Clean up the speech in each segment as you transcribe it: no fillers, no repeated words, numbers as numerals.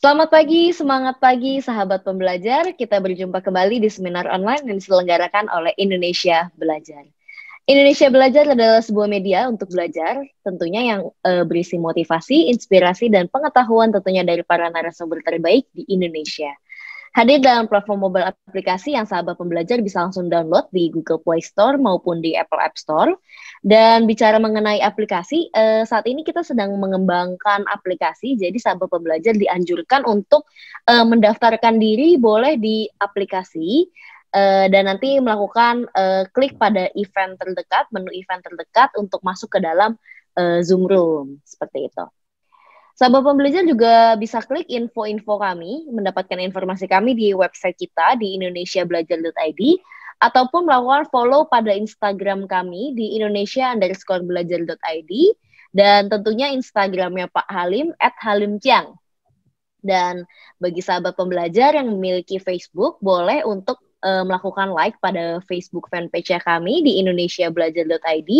Selamat pagi, semangat pagi, sahabat pembelajar. Kita berjumpa kembali di seminar online yang diselenggarakan oleh Indonesia Belajar. Indonesia Belajar adalah sebuah media untuk belajar, tentunya yang berisi motivasi, inspirasi, dan pengetahuan tentunya dari para narasumber terbaik di Indonesia. Hadir dalam platform mobile aplikasi yang sahabat pembelajar bisa langsung download di Google Play Store maupun di Apple App Store. Dan bicara mengenai aplikasi, saat ini kita sedang mengembangkan aplikasi, jadi sahabat pembelajar dianjurkan untuk mendaftarkan diri boleh di aplikasi, dan nanti melakukan klik pada event terdekat, menu event terdekat untuk masuk ke dalam Zoom Room, seperti itu. Sahabat pembelajar juga bisa klik info-info kami, mendapatkan informasi kami di website kita di indonesiabelajar.id, ataupun melakukan follow pada Instagram kami di indonesia_belajar.id, dan tentunya Instagramnya Pak Halim, @halimciang. Dan bagi sahabat pembelajar yang memiliki Facebook, boleh untuk melakukan like pada Facebook fanpage kami di indonesiabelajar.id.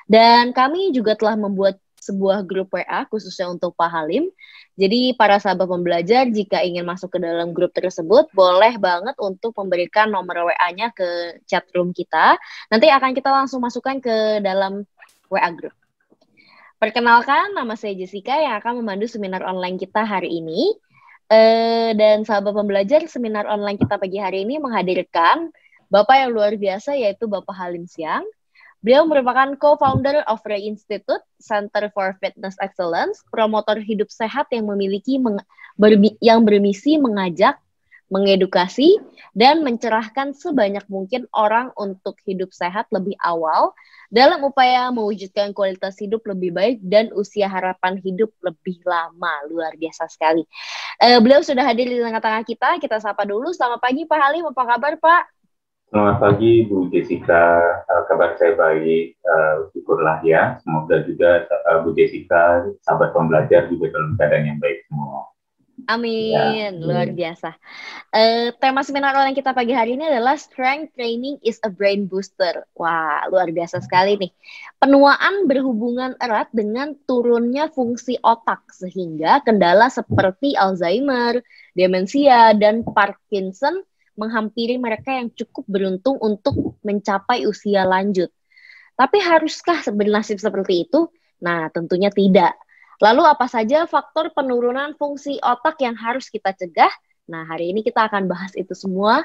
Dan kami juga telah membuat sebuah grup WA khususnya untuk Pak Halim. Jadi para sahabat pembelajar jika ingin masuk ke dalam grup tersebut, boleh banget untuk memberikan nomor WA-nya ke chat room kita. Nanti akan kita langsung masukkan ke dalam WA group. Perkenalkan, nama saya Jessica yang akan memandu seminar online kita hari ini. Dan sahabat pembelajar, seminar online kita pagi hari ini menghadirkan Bapak yang luar biasa, yaitu Bapak Halim Siang. Beliau merupakan co-founder of Ray Institute, Center for Fitness Excellence, promotor hidup sehat yang yang bermisi mengajak, mengedukasi, dan mencerahkan sebanyak mungkin orang untuk hidup sehat lebih awal dalam upaya mewujudkan kualitas hidup lebih baik dan usia harapan hidup lebih lama. Luar biasa sekali. Beliau sudah hadir di tengah-tengah kita. Kita sapa dulu. Selamat pagi Pak Halim, apa kabar Pak? Selamat pagi Bu Jessica, kabar saya baik, syukurlah ya. Semoga juga Bu Jessica, sahabat pembelajar juga dalam keadaan yang baik semua. Amin, luar biasa. Tema seminar online kita pagi hari ini adalah Strength Training is a Brain Booster. Wah, luar biasa sekali nih. Penuaan berhubungan erat dengan turunnya fungsi otak, sehingga kendala seperti Alzheimer, demensia, dan Parkinson menghampiri mereka yang cukup beruntung untuk mencapai usia lanjut. Tapi haruskah bernasib seperti itu? Nah, tentunya tidak. Lalu apa saja faktor penurunan fungsi otak yang harus kita cegah? Nah, hari ini kita akan bahas itu semua.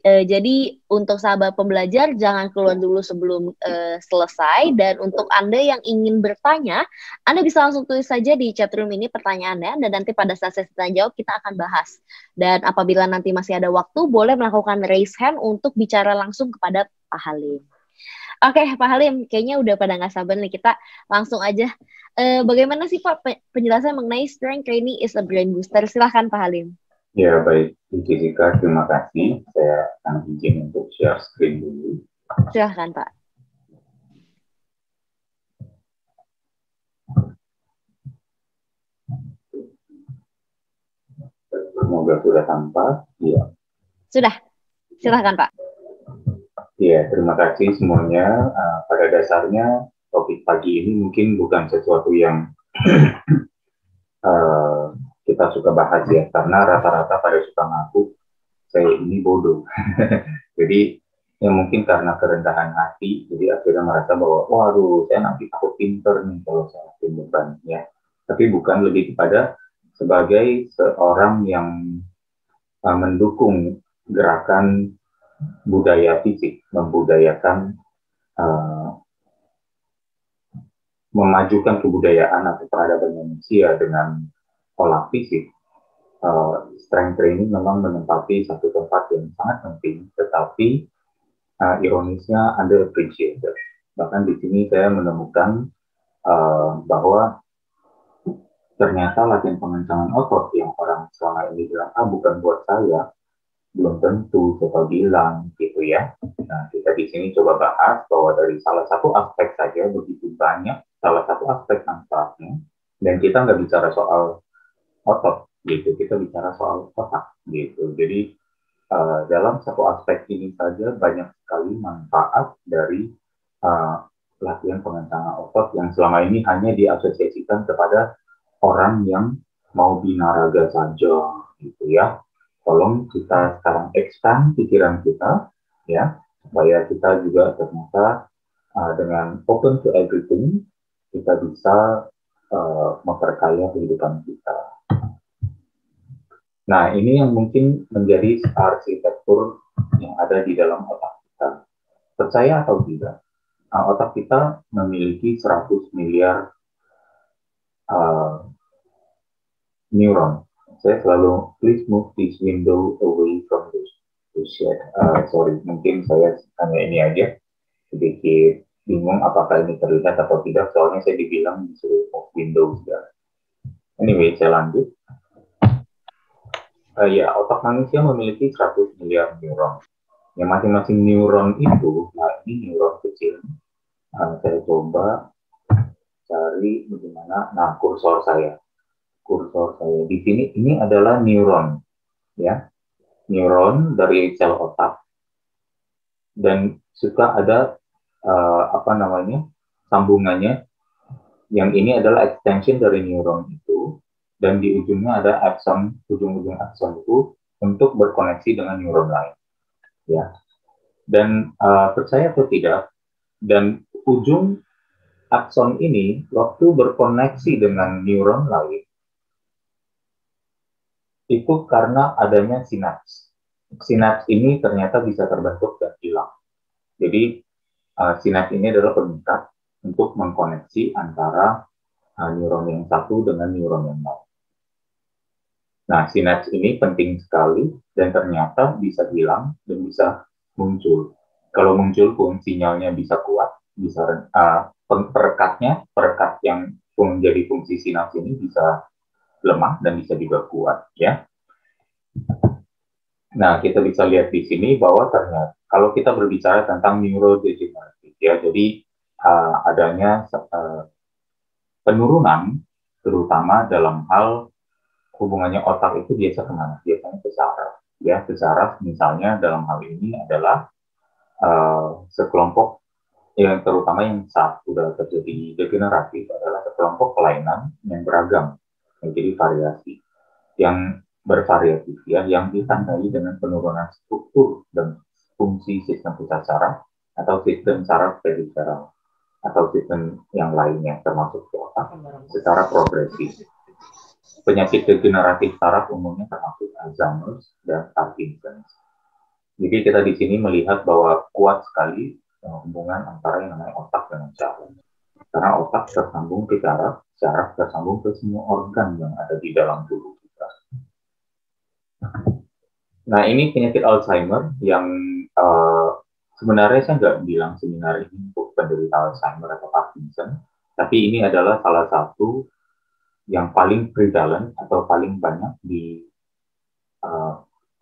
Jadi untuk sahabat pembelajar jangan keluar dulu sebelum selesai. Dan untuk Anda yang ingin bertanya, Anda bisa langsung tulis saja di chatroom ini pertanyaannya. Dan nanti pada saat sesi tanya jawab kita akan bahas. Dan apabila nanti masih ada waktu, boleh melakukan raise hand untuk bicara langsung kepada Pak Halim. Oke, Pak Halim, kayaknya udah pada nggak sabar nih. Kita langsung aja. Bagaimana sih Pak penjelasan mengenai Strength Training is a Brain Booster? Silahkan Pak Halim. Ya baik, Bu Jessica, terima kasih. Saya akan izin untuk share screen dulu. Silahkan Pak. Semoga sudah tampak. Ya. Sudah, silahkan Pak. Ya, terima kasih semuanya. Pada dasarnya topik pagi ini mungkin bukan sesuatu yang kita suka bahas ya, karena rata-rata pada suka ngaku saya ini bodoh. Jadi ya mungkin karena kerendahan hati, jadi akhirnya merasa bahwa waduh saya nanti takut pinter nih kalau saya beban ya. Tapi bukan, lebih kepada sebagai seorang yang mendukung gerakan budaya fisik, membudayakan memajukan kebudayaan atau peradaban manusia dengan olah fisik. Strength training memang menempati satu tempat yang sangat penting, tetapi ironisnya underappreciated. Bahkan di sini saya menemukan bahwa ternyata latihan pengencangan otot yang orang selama ini bilang bukan buat saya, belum tentu coba bilang gitu ya. Nah, kita di sini coba bahas bahwa dari salah satu aspek saja begitu banyak, salah satu aspek manfaatnya, dan kita nggak bicara soal otot gitu, kita bicara soal otak gitu. Jadi dalam satu aspek ini saja banyak sekali manfaat dari latihan pengencangan otot yang selama ini hanya diasosiasikan kepada orang yang mau binaraga saja gitu ya. Tolong kita sekarang expand pikiran kita ya, supaya kita juga ternyata dengan open to everything kita bisa memperkaya kehidupan kita. Nah, ini yang mungkin menjadi arsitektur yang ada di dalam otak kita. Percaya atau tidak, otak kita memiliki 100 miliar neuron. Saya selalu, please move this window away from the shed. Sorry, mungkin saya hanya ini aja, sedikit bingung apakah ini terlihat atau tidak, soalnya saya dibilang disuruh move window. Anyway, saya lanjut. Ya, otak manusia memiliki 100 miliar neuron. Yang masing-masing neuron itu, nah ini neuron kecil. Saya coba cari bagaimana, nah kursor saya di sini, ini adalah neuron, ya, neuron dari sel otak, dan suka ada sambungannya. Yang ini adalah extension dari neuron itu, dan di ujungnya ada akson, ujung-ujung akson itu untuk berkoneksi dengan neuron lain, ya. Dan percaya atau tidak, dan ujung akson ini waktu berkoneksi dengan neuron lain itu karena adanya sinaps. Sinaps ini ternyata bisa terbentuk dan hilang. Jadi sinaps ini adalah pengikat untuk mengkoneksi antara neuron yang satu dengan neuron yang lain. Nah, sinaps ini penting sekali dan ternyata bisa hilang dan bisa muncul. Kalau muncul pun sinyalnya bisa kuat, bisa perekat yang menjadi fungsi sinaps ini bisa lemah dan bisa juga kuat, ya. Nah, kita bisa lihat di sini bahwa ternyata kalau kita berbicara tentang neurodegeneratif, ya, jadi adanya penurunan, terutama dalam hal hubungannya otak itu biasa kemana? Biasanya ke saraf. Ya, ke saraf misalnya dalam hal ini adalah sekelompok yang terutama yang saat sudah terjadi degeneratif adalah sekelompok kelainan yang beragam, menjadi variasi yang bervariatif, ya, yang ditandai dengan penurunan struktur dan fungsi sistem pusat saraf atau sistem saraf periferal atau sistem yang lainnya termasuk otak secara progresif. Penyakit degeneratif saraf umumnya termasuk Alzheimer's dan Parkinson's. Jadi kita di sini melihat bahwa kuat sekali hubungan antara yang namanya otak dengan saraf. Karena otak tersambung ke saraf, saraf tersambung ke semua organ yang ada di dalam tubuh kita. Nah, ini penyakit Alzheimer yang sebenarnya saya nggak bilang seminar ini untuk penderita Alzheimer atau Parkinson, tapi ini adalah salah satu yang paling prevalent atau paling banyak di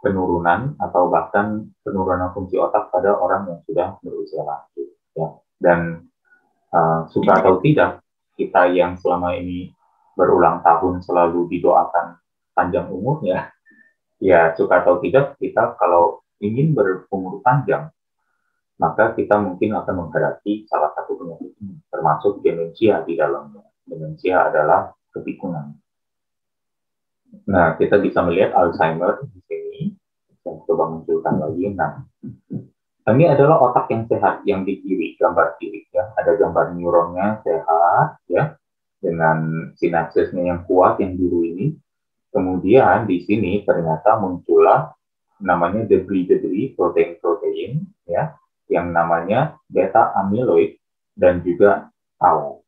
penurunan atau bahkan penurunan fungsi otak pada orang yang sudah berusia lanjut, ya. Dan suka atau tidak, kita yang selama ini berulang tahun selalu didoakan panjang umur, ya, ya suka atau tidak, kita kalau ingin berumur panjang, maka kita mungkin akan menghadapi salah satu penyakit ini, termasuk demensia di dalamnya. Demensia adalah kepikunan. Nah, kita bisa melihat Alzheimer di sini. Saya coba munculkan lagi. Nah, ini adalah otak yang sehat, yang di kiri, gambar kiri, ya. Ada gambar neuronnya sehat, ya, dengan sinapsisnya yang kuat, yang biru ini. Kemudian di sini ternyata muncullah namanya debris-debris protein-protein, ya, yang namanya beta amyloid dan juga tau,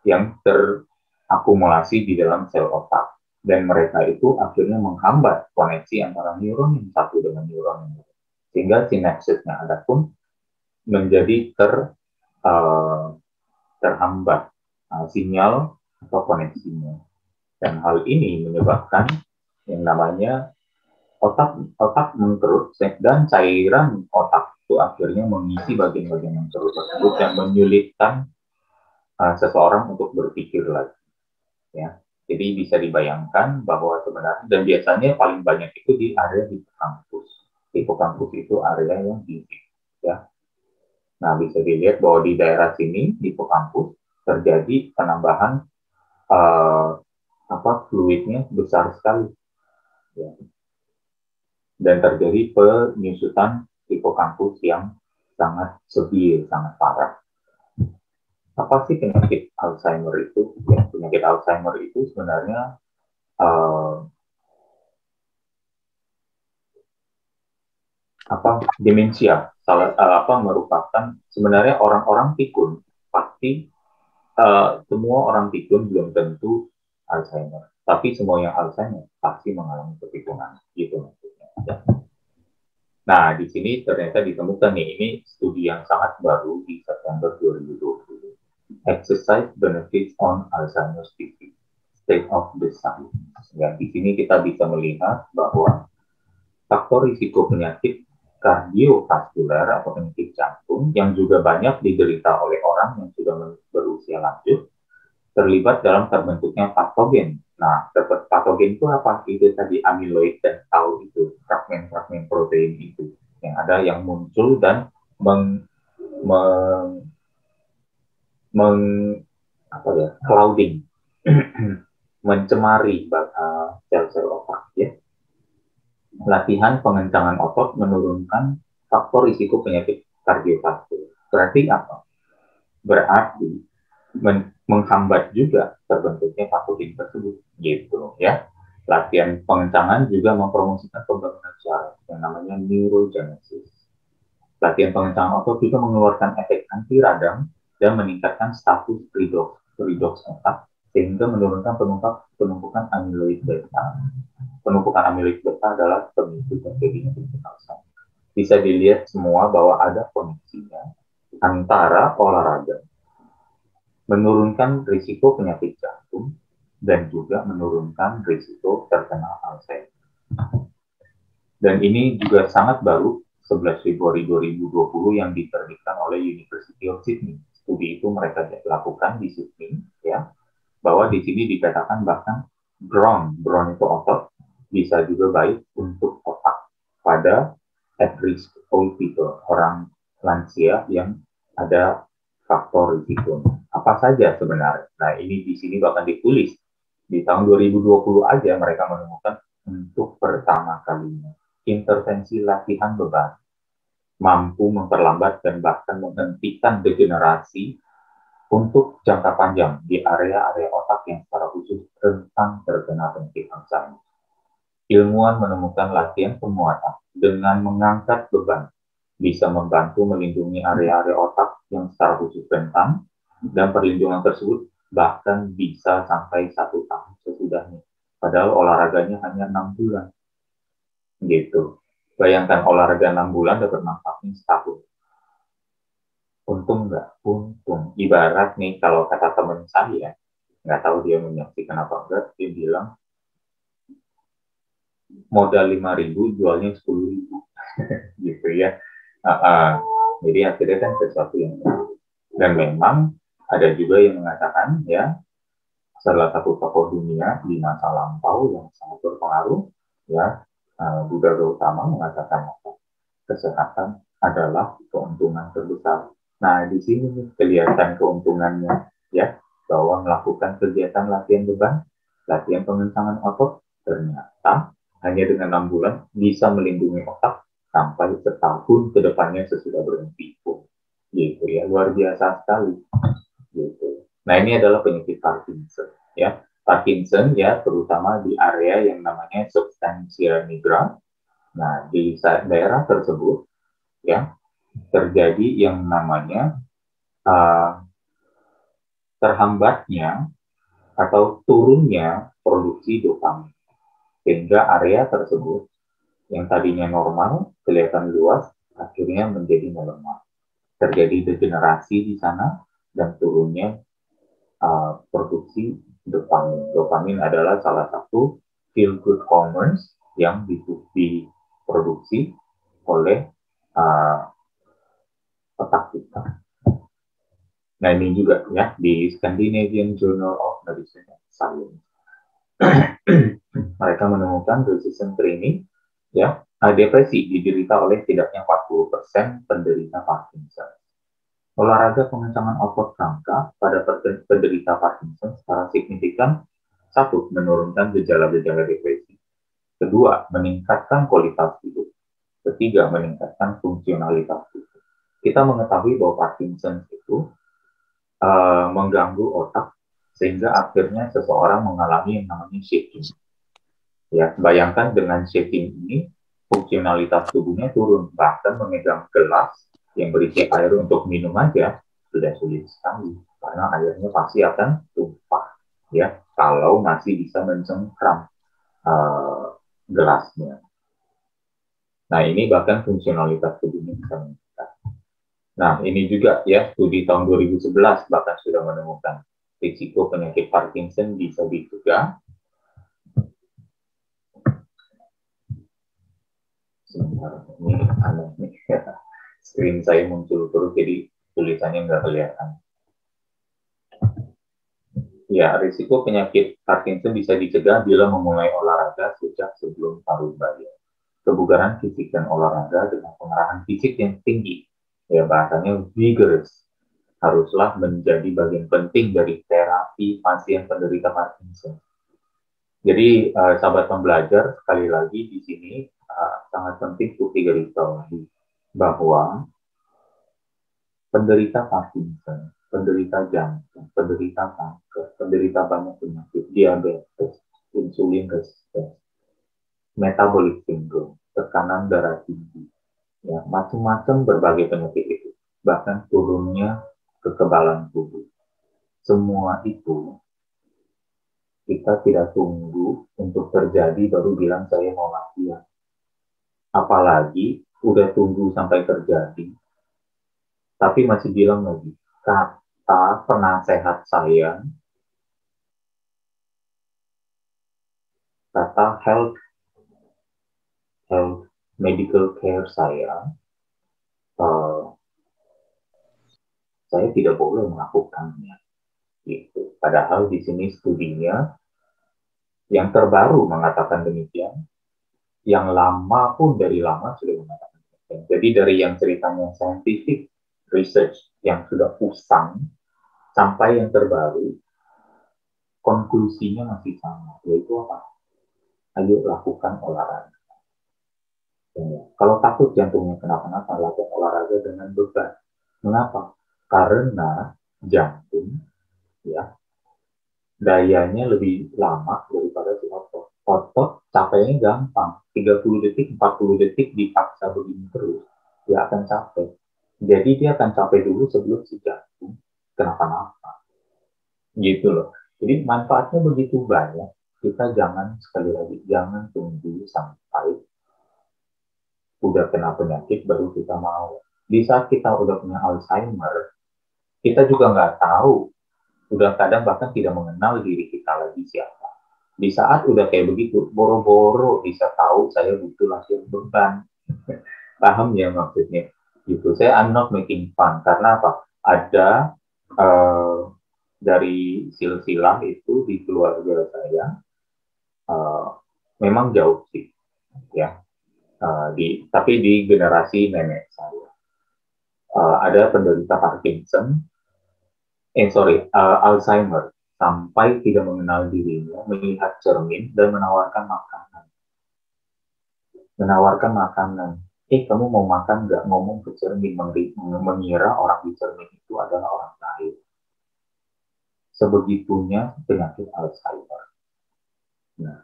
yang terakumulasi di dalam sel otak. Dan mereka itu akhirnya menghambat koneksi antara neuron yang satu dengan neuron yang lain. Sehingga sinapsisnya ada pun menjadi terhambat sinyal atau koneksinya. Dan hal ini menyebabkan yang namanya otak mengkerut dan cairan otak itu akhirnya mengisi bagian-bagian yang kerut tersebut dan menyulitkan seseorang untuk berpikir lagi, ya. Jadi bisa dibayangkan bahwa sebenarnya, dan biasanya paling banyak itu di area hipokampus. Hipokampus itu area yang tinggi, ya. Nah, bisa dilihat bahwa di daerah sini hipokampus terjadi penambahan fluidnya besar sekali, ya. Dan terjadi penyusutan hipokampus yang sangat severe, sangat parah. Apa sih penyakit Alzheimer itu? Ya, penyakit Alzheimer itu sebenarnya demensia. Merupakan sebenarnya orang-orang pikun pasti semua orang pikun belum tentu Alzheimer, tapi semua yang Alzheimer pasti mengalami kepikunan, gitu maksudnya. Ya. Nah, di sini ternyata ditemukan nih, ini studi yang sangat baru di September 2020. Exercise benefits on Alzheimer's disease, state of the science. Ya, di sini kita bisa melihat bahwa faktor risiko penyakit kardiovaskuler atau penyakit jantung yang juga banyak diderita oleh orang yang sudah berusia lanjut terlibat dalam terbentuknya patogen. Nah, patogen itu apa? Itu tadi amyloid dan tau itu, fragmen-fragmen protein itu. Yang ada yang muncul dan clouding, mencemari sel-sel otak. Ya. Latihan pengencangan otot menurunkan faktor risiko penyakit kardiovaskuler. Berarti apa? Berarti menghambat juga terbentuknya patogen tersebut, gitu ya. Latihan pengencangan juga mempromosikan pembangunan syaraf yang namanya neurogenesis. Latihan pengencangan otot juga mengeluarkan efek anti radang dan meningkatkan status redox otak sehingga menurunkan penumpukan amyloid beta. Penumpukan amyloid beta adalah pemicu terjadinya penyakit Alzheimer. Bisa dilihat semua bahwa ada koneksinya antara olahraga menurunkan risiko penyakit jantung dan juga menurunkan risiko terkena Alzheimer. Dan ini juga sangat baru, 11 Februari 2020 yang diterbitkan oleh University of Sydney. Studi itu mereka lakukan di Sydney, ya, bahwa di sini dikatakan bahkan Brown itu otot, bisa juga baik untuk otak pada at-risk old people, orang lansia yang ada faktor risiko. Apa saja sebenarnya? Nah, ini di sini bahkan ditulis. Di tahun 2020 aja mereka menemukan untuk pertama kalinya intervensi latihan beban mampu memperlambat dan bahkan menghentikan degenerasi untuk jangka panjang di area-area otak yang secara khusus rentan terkena penyakit Alzheimer. Ilmuwan menemukan latihan penguatan dengan mengangkat beban bisa membantu melindungi area-area otak yang secara khusus rentan, dan perlindungan tersebut bahkan bisa sampai 1 tahun sesudahnya. Padahal olahraganya hanya 6 bulan. Gitu. Bayangkan olahraga 6 bulan dapat manfaatnya setahun. Untung nggak? Untung. Ibarat nih kalau kata teman saya, nggak tahu dia menyaksikan apa enggak, dia bilang modal 5.000 jualnya 10.000. Gitu ya. Jadi akhirnya kan sesuatu yang baru. Dan memang ada juga yang mengatakan ya, salah satu tokoh dunia di masa lampau yang sangat berpengaruh, ya, Buddha Gautama mengatakan kesehatan adalah keuntungan terbesar. Nah, di sini kelihatan keuntungannya, ya, bahwa melakukan kegiatan latihan beban, latihan pengencangan otot, ternyata hanya dengan 6 bulan bisa melindungi otak sampai setahun ke depannya sesudah berhenti pun. Gitu ya, luar biasa sekali. Gitu. Nah, ini adalah penyakit Parkinson, ya. Parkinson ya terutama di area yang namanya substantia nigra. Nah, di daerah tersebut ya terjadi yang namanya terhambatnya atau turunnya produksi dopamin, sehingga area tersebut yang tadinya normal kelihatan luas akhirnya menjadi melemah. Terjadi degenerasi di sana dan turunnya produksi dopamin. Dopamin adalah salah satu feel good hormones yang diproduksi oleh otak kita. Nah, ini juga ya di Scandinavian Journal of Medicine and Science. Mereka menemukan resistant training, ya, depresi diderita oleh setidaknya 40% penderita Parkinson. Olahraga pengencangan otot rangka pada penderita Parkinson secara signifikan Satu, menurunkan gejala-gejala depresi. Kedua, meningkatkan kualitas hidup. Ketiga, meningkatkan fungsionalitas hidup. Kita mengetahui bahwa Parkinson itu mengganggu otak sehingga akhirnya seseorang mengalami yang namanya shaking. Ya, bayangkan dengan shaking ini fungsionalitas tubuhnya turun, bahkan memegang gelas yang berisi air untuk minum aja sudah sulit sekali karena airnya pasti akan tumpah. Ya, kalau masih bisa mencengkram gelasnya. Nah, ini bahkan fungsionalitas tubuhnya bisa meningkat. Nah, ini juga ya, studi tahun 2011 bahkan sudah menemukan risiko penyakit Parkinson bisa dicegah. Sebentar, ini aneh nih. Screen saya muncul terus, jadi tulisannya nggak kelihatan. Ya, risiko penyakit Parkinson bisa dicegah bila memulai olahraga sejak sebelum paruh baya. Kebugaran fisik dan olahraga dengan pengarahan fisik yang tinggi, ya bahasanya vigorous, haruslah menjadi bagian penting dari terapi pasien penderita Parkinson. Jadi sahabat pembelajar, sekali lagi di sini sangat penting untuk digarisbawahi bahwa penderita Parkinson, penderita jantung, penderita kanker, penderita banyak penyakit, diabetes, insulin resisten, metabolic syndrome, tekanan darah tinggi, ya macam-macam berbagai penyakit itu, bahkan turunnya kekebalan tubuh. Semua itu kita tidak tunggu untuk terjadi baru bilang saya mau latihan. Apalagi udah tunggu sampai terjadi, tapi masih bilang lagi, kata penasehat saya, kata health medical care saya tidak boleh melakukannya. Gitu. Padahal di sini studinya yang terbaru mengatakan demikian, yang lama pun dari lama sudah mengatakan demikian. Jadi dari yang ceritanya scientific research yang sudah usang sampai yang terbaru, konklusinya masih sama, yaitu apa? Ayo lakukan olahraga. Ya. Kalau takut jantungnya kenapa-napa, lakukan olahraga dengan beban. Mengapa? Karena jantung, ya, dayanya lebih lama daripada si otot. Otot capeknya gampang, 30 detik, 40 detik dipaksa begini terus, dia akan capek. Jadi dia akan capek dulu sebelum si jantung kenapa-napa. Gitu loh. Jadi manfaatnya begitu banyak, kita jangan, sekali lagi, jangan tunggu sampai udah kena penyakit baru kita mau. Di saat kita udah punya Alzheimer, kita juga nggak tahu, udah kadang bahkan tidak mengenal diri kita lagi siapa. Di saat udah kayak begitu, boro-boro bisa tahu saya butuh latihan beban. Paham ya maksudnya? Gitu. I'm not making fun. Karena apa? Ada dari silsilah itu di keluarga saya, memang jauh sih, ya. Tapi di generasi nenek saya ada penderita Parkinson, Alzheimer, sampai tidak mengenal dirinya, melihat cermin dan menawarkan makanan. Kamu mau makan nggak? Ngomong ke cermin, mengira orang di cermin itu adalah orang lain. Sebegitunya penyakit Alzheimer. Nah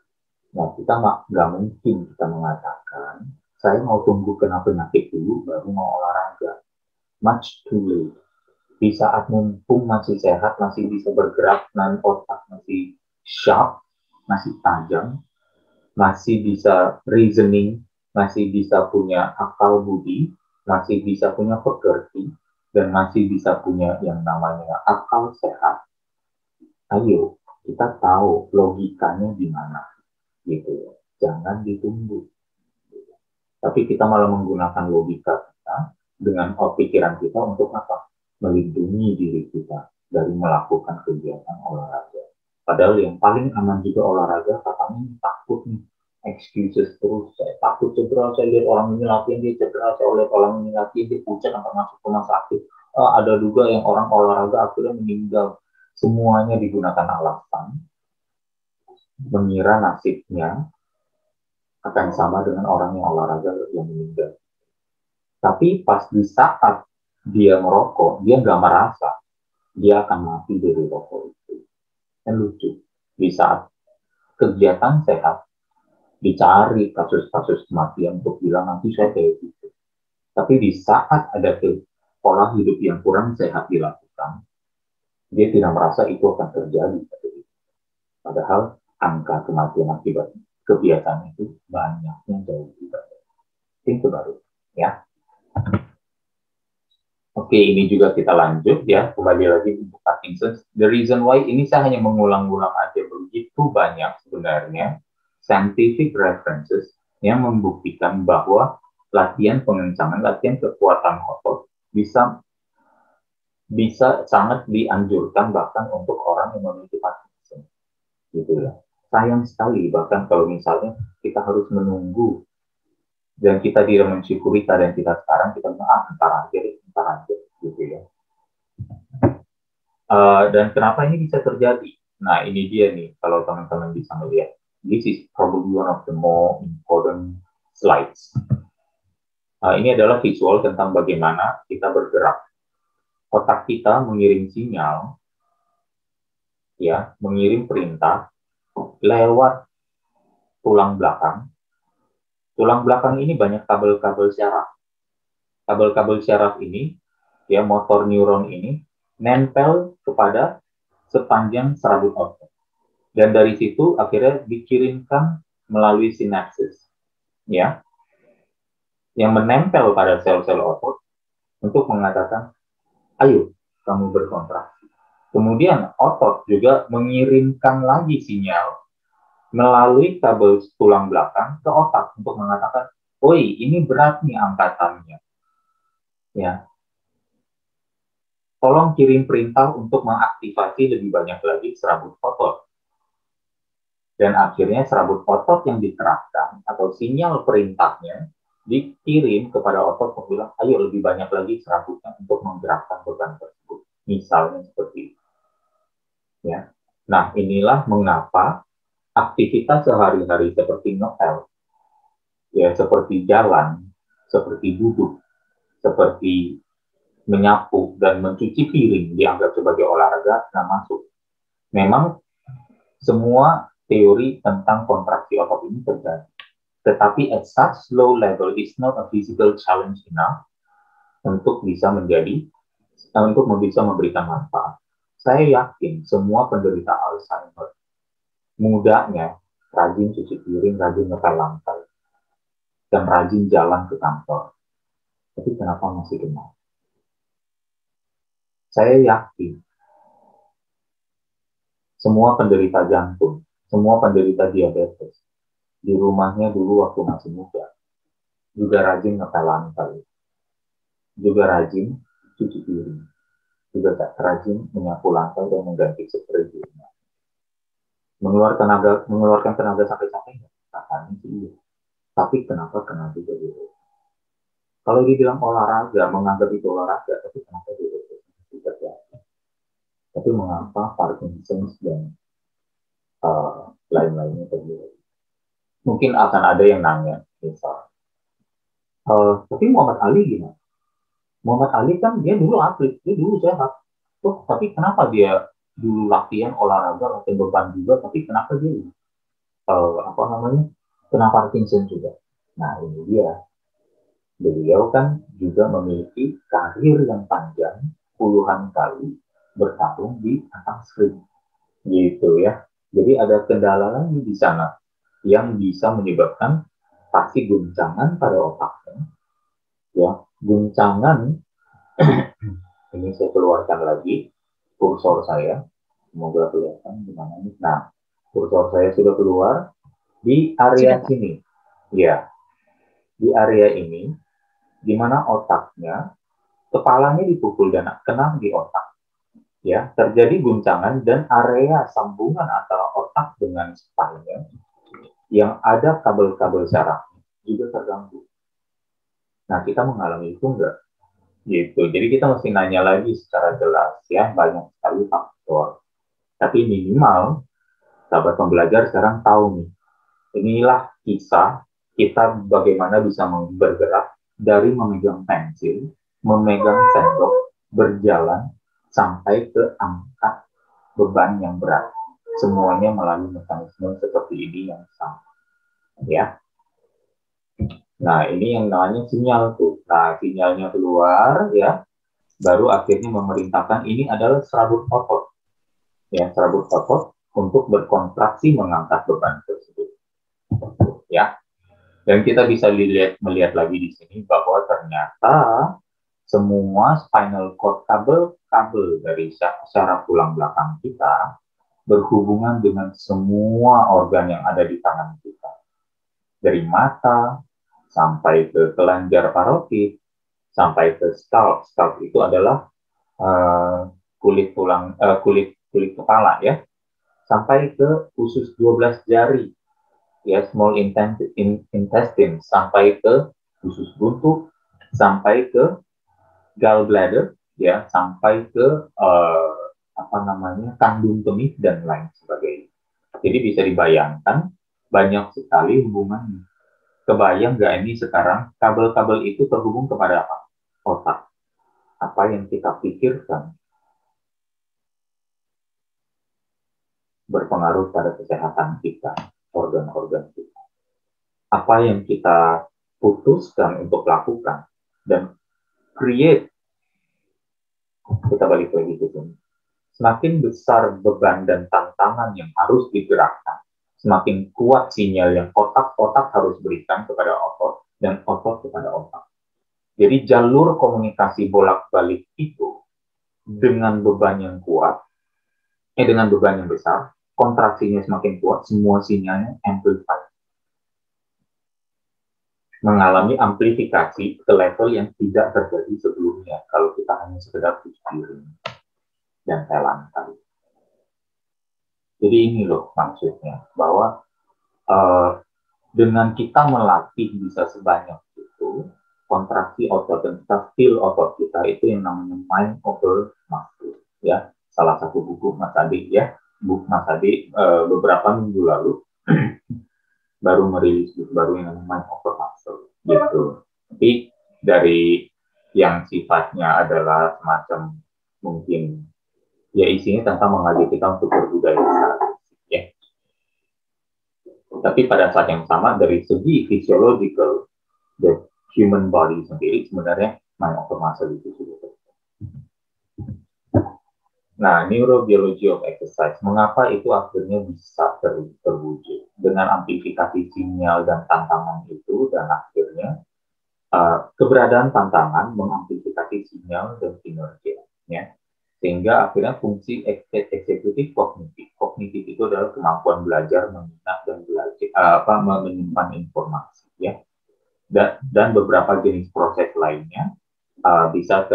kita nggak mungkin kita mengatakan, saya mau tunggu kena penyakit dulu, baru mau olahraga. Much too late. Di saat mumpung masih sehat, masih bisa bergerak, dan otak masih sharp, masih tajam, masih bisa reasoning, masih bisa punya akal budi, masih bisa punya pekerti, dan masih bisa punya yang namanya akal sehat. Ayo, kita tahu logikanya di mana, gitu. Jangan ditunggu. Tapi kita malah menggunakan logika kita dengan pikiran kita untuk apa? Melindungi diri kita dari melakukan kegiatan olahraga. Padahal yang paling aman juga olahraga, katanya takut nih, excuses terus. Saya takut cedera, saya lihat orang ini latihan dia cedera, saya lihat orang ini latihan dia pucat sampai masuk rumah sakit. Ada juga yang orang olahraga akhirnya meninggal. Semuanya digunakan alasan mengira nasibnya akan sama dengan orang yang olahraga yang meninggal. Tapi pas di saat dia merokok, dia nggak merasa dia akan mati dari rokok itu. Kan lucu. Di saat kegiatan sehat, dicari kasus-kasus kematian untuk bilang nanti saya kayak gitu. Tapi di saat ada pola hidup yang kurang sehat dilakukan, dia tidak merasa itu akan terjadi. Padahal angka kematian akibat kebiasaan itu banyaknya jauh lebih banyak. Itu baru, ya. Oke, ini juga kita lanjut ya, kembali lagi untuk Parkinson's. The reason why ini saya hanya mengulang-ulang aja, begitu banyak sebenarnya scientific references yang membuktikan bahwa latihan pengencangan, latihan kekuatan otot bisa bisa sangat dianjurkan bahkan untuk orang yang memiliki Parkinson, gitu ya. Sayang sekali bahkan kalau misalnya kita harus menunggu dan kita tidak mensyukuri keadaan kita sekarang, kita bilang entar aja, gitu ya. Dan kenapa ini bisa terjadi? Nah, ini dia nih, kalau teman-teman bisa melihat. This is probably one of the more important slides. Ini adalah visual tentang bagaimana kita bergerak. Otak kita mengirim sinyal, ya, mengirim perintah lewat tulang belakang. Tulang belakang ini banyak kabel-kabel syaraf. Kabel-kabel syaraf ini, ya, motor neuron ini nempel kepada sepanjang serabut otot. Dan dari situ akhirnya dikirimkan melalui sinapsis, ya, yang menempel pada sel-sel otot untuk mengatakan, ayo kamu berkontraksi. Kemudian otot juga mengirimkan lagi sinyal melalui kabel tulang belakang ke otak untuk mengatakan, oi ini berat nih angkatannya, ya, tolong kirim perintah untuk mengaktifasi lebih banyak lagi serabut otot. Dan akhirnya serabut otot yang dikerahkan atau sinyal perintahnya dikirim kepada otot untuk bilang, ayo lebih banyak lagi serabutnya untuk menggerakkan beban tersebut. Misalnya seperti itu. Ya. Nah, inilah mengapa aktivitas sehari-hari seperti ngepel, ya, seperti jalan, seperti duduk, seperti menyapu dan mencuci piring dianggap sebagai olahraga, nah masuk. Memang semua teori tentang kontraksi otot ini terjadi. Tetapi at such low level is not a physical challenge enough untuk bisa memberikan manfaat. Saya yakin semua penderita Alzheimer mudanya rajin cuci piring, rajin ngepel lantai, dan rajin jalan ke kantor. Tapi kenapa masih demam? Saya yakin semua penderita jantung, semua penderita diabetes, di rumahnya dulu waktu masih muda, juga rajin ngepel lantai, juga rajin cuci piring, juga rajin menyapu lantai dan mengganti spray di rumah. Mengeluarkan tenaga sampai-sampai nggak? Katanya sih iya. Tapi kenapa kena juga gitu? Kalau dibilang olahraga, menganggap itu olahraga, tapi kenapa tidak ya? Tapi mengapa Parkinson's dan lain-lainnya terjadi? Mungkin akan ada yang nanya, misal, tapi Muhammad Ali gimana? Muhammad Ali kan dia dulu atlet, dia dulu sehat. Tuh, tapi kenapa dia dulu latihan olahraga, latihan beban juga, tapi kenapa dia kena Parkinson juga? Nah, ini dia. Beliau kan juga memiliki karir yang panjang, puluhan kali bertarung di atas ring, gitu ya. Jadi ada kendala lagi di sana yang bisa menyebabkan pasti guncangan pada otaknya, ya, guncangan. Ini saya keluarkan lagi kursor saya, semoga kelihatan di mana ini. Nah, kursor saya sudah keluar di area Sudah, Pak. sini, ya, di area ini, di mana otaknya, kepalanya dipukul dan kena di otak, ya, terjadi guncangan dan area sambungan antara otak dengan spine yang ada kabel-kabel syaraf juga terganggu. Nah, kita mengalami itu enggak? Gitu. Jadi kita mesti nanya lagi secara jelas, ya, banyak sekali faktor. Tapi minimal Sahabat pembelajar sekarang tahu nih, inilah kisah kita bagaimana bisa bergerak dari memegang pensil, memegang sendok, berjalan sampai ke angkat beban yang berat. Semuanya melalui mekanisme seperti ini yang sama. Ya. Nah, ini yang namanya sinyal tuh. Nah, sinyalnya keluar ya, baru akhirnya memerintahkan ini adalah serabut otot. Ya, serabut otot untuk berkontraksi mengangkat beban tersebut. Ya. Dan kita bisa melihat lagi di sini bahwa ternyata semua spinal cord kabel dari syaraf tulang belakang kita berhubungan dengan semua organ yang ada di tangan kita. Dari mata sampai ke kelenjar parotit, sampai ke scalp. Scalp itu adalah kulit kepala ya, sampai ke usus 12 jari ya, small intestine, sampai ke usus buntu, sampai ke gallbladder ya, sampai ke kandung kemih dan lain sebagainya. Jadi bisa dibayangkan banyak sekali hubungannya. Kebayang nggak ini sekarang kabel-kabel itu terhubung kepada apa? Otak. Apa yang kita pikirkan berpengaruh pada kesehatan kita, organ-organ kita. Apa yang kita putuskan untuk lakukan dan create, kita balik lagi ke sini. Semakin besar beban dan tantangan yang harus digerakkan, semakin kuat sinyal yang otak harus berikan kepada otot dan otot kepada otak. Jadi jalur komunikasi bolak-balik itu dengan beban yang kuat, dengan beban yang besar, kontraksinya semakin kuat, semua sinyalnya amplified. Mengalami amplifikasi ke level yang tidak terjadi sebelumnya kalau kita hanya sekedar pikirin dan telan tadi. Jadi ini loh maksudnya, bahwa dengan kita melatih bisa sebanyak itu, kontraksi otot dan kita feel otot kita, itu yang namanya mind over muscle ya. Salah satu buku Mas Adi ya, buku Mas Adi beberapa minggu lalu baru merilis buku baru yang namanya mind over muscle gitu. Tapi dari yang sifatnya adalah semacam mungkin ya isinya tentang mengajak kita untuk berbudaya ya. Tapi pada saat yang sama dari segi physiological, the human body sendiri sebenarnya mind over muscle itu sudah. Nah, neurobiology of exercise, mengapa itu akhirnya bisa terwujud dengan amplifikasi sinyal dan tantangan itu, dan akhirnya keberadaan tantangan mengamplifikasi sinyal dan kinerja, ya. Sehingga akhirnya fungsi eksekutif kognitif. Kognitif itu adalah kemampuan belajar, mengingat dan belajar menyimpan informasi, ya. Dan beberapa jenis proses lainnya bisa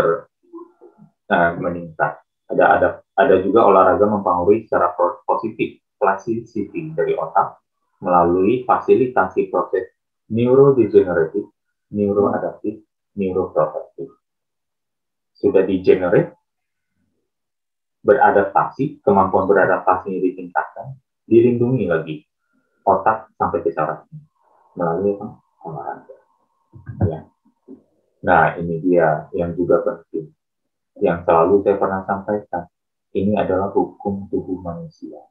meningkat. Ada juga olahraga mempengaruhi secara positif plasticity dari otak melalui fasilitasi proses neurodegeneratif, neuroadaptif, neuroprotective. Sudah degenerate, beradaptasi, kemampuan beradaptasinya ditingkatkan, dilindungi lagi otak sampai ke saraf melalui olahraga. Ya. Nah, ini dia yang juga penting, yang selalu saya pernah sampaikan. Ini adalah hukum tubuh manusia.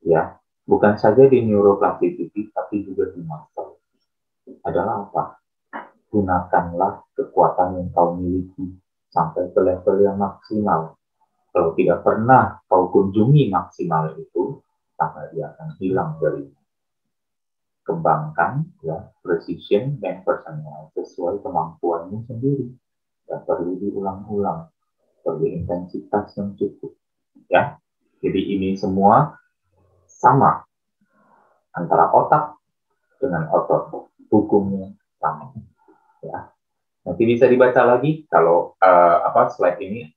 Ya, bukan saja di neuroplasticity, tapi juga di muscle. Adalah apa? Gunakanlah kekuatan yang kau miliki sampai ke level yang maksimal. Kalau tidak pernah kau kunjungi maksimal itu, maka dia akan hilang dari kembangkan ya precision dan personal sesuai kemampuanmu sendiri. Dan perlu diulang-ulang, perlu intensitas yang cukup. Ya, jadi ini semua sama antara otak dengan otot, hukumnya sama. Ya. Nanti bisa dibaca lagi kalau slide ini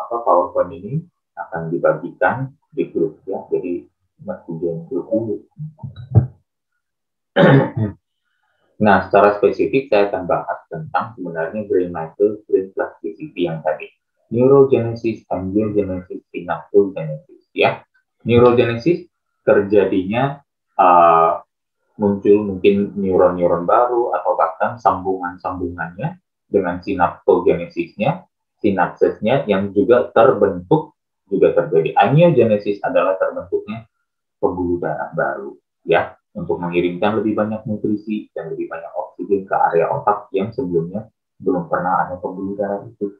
PowerPoint ini akan dibagikan di grup ya. Jadi masih join grup dulu. Nah, secara spesifik saya akan bahas tentang sebenarnya brain muscle, brain plasticity yang tadi. Neurogenesis, angiogenesis, synaptogenesis ya. Neurogenesis terjadinya muncul mungkin neuron-neuron baru atau bahkan sambungan-sambungannya dengan sinaptogenesisnya, sinapsesnya yang juga terbentuk, juga terjadi. Angiogenesis adalah terbentuknya pembuluh darah baru, ya, untuk mengirimkan lebih banyak nutrisi dan lebih banyak oksigen ke area otak yang sebelumnya belum pernah ada pembuluh darah itu.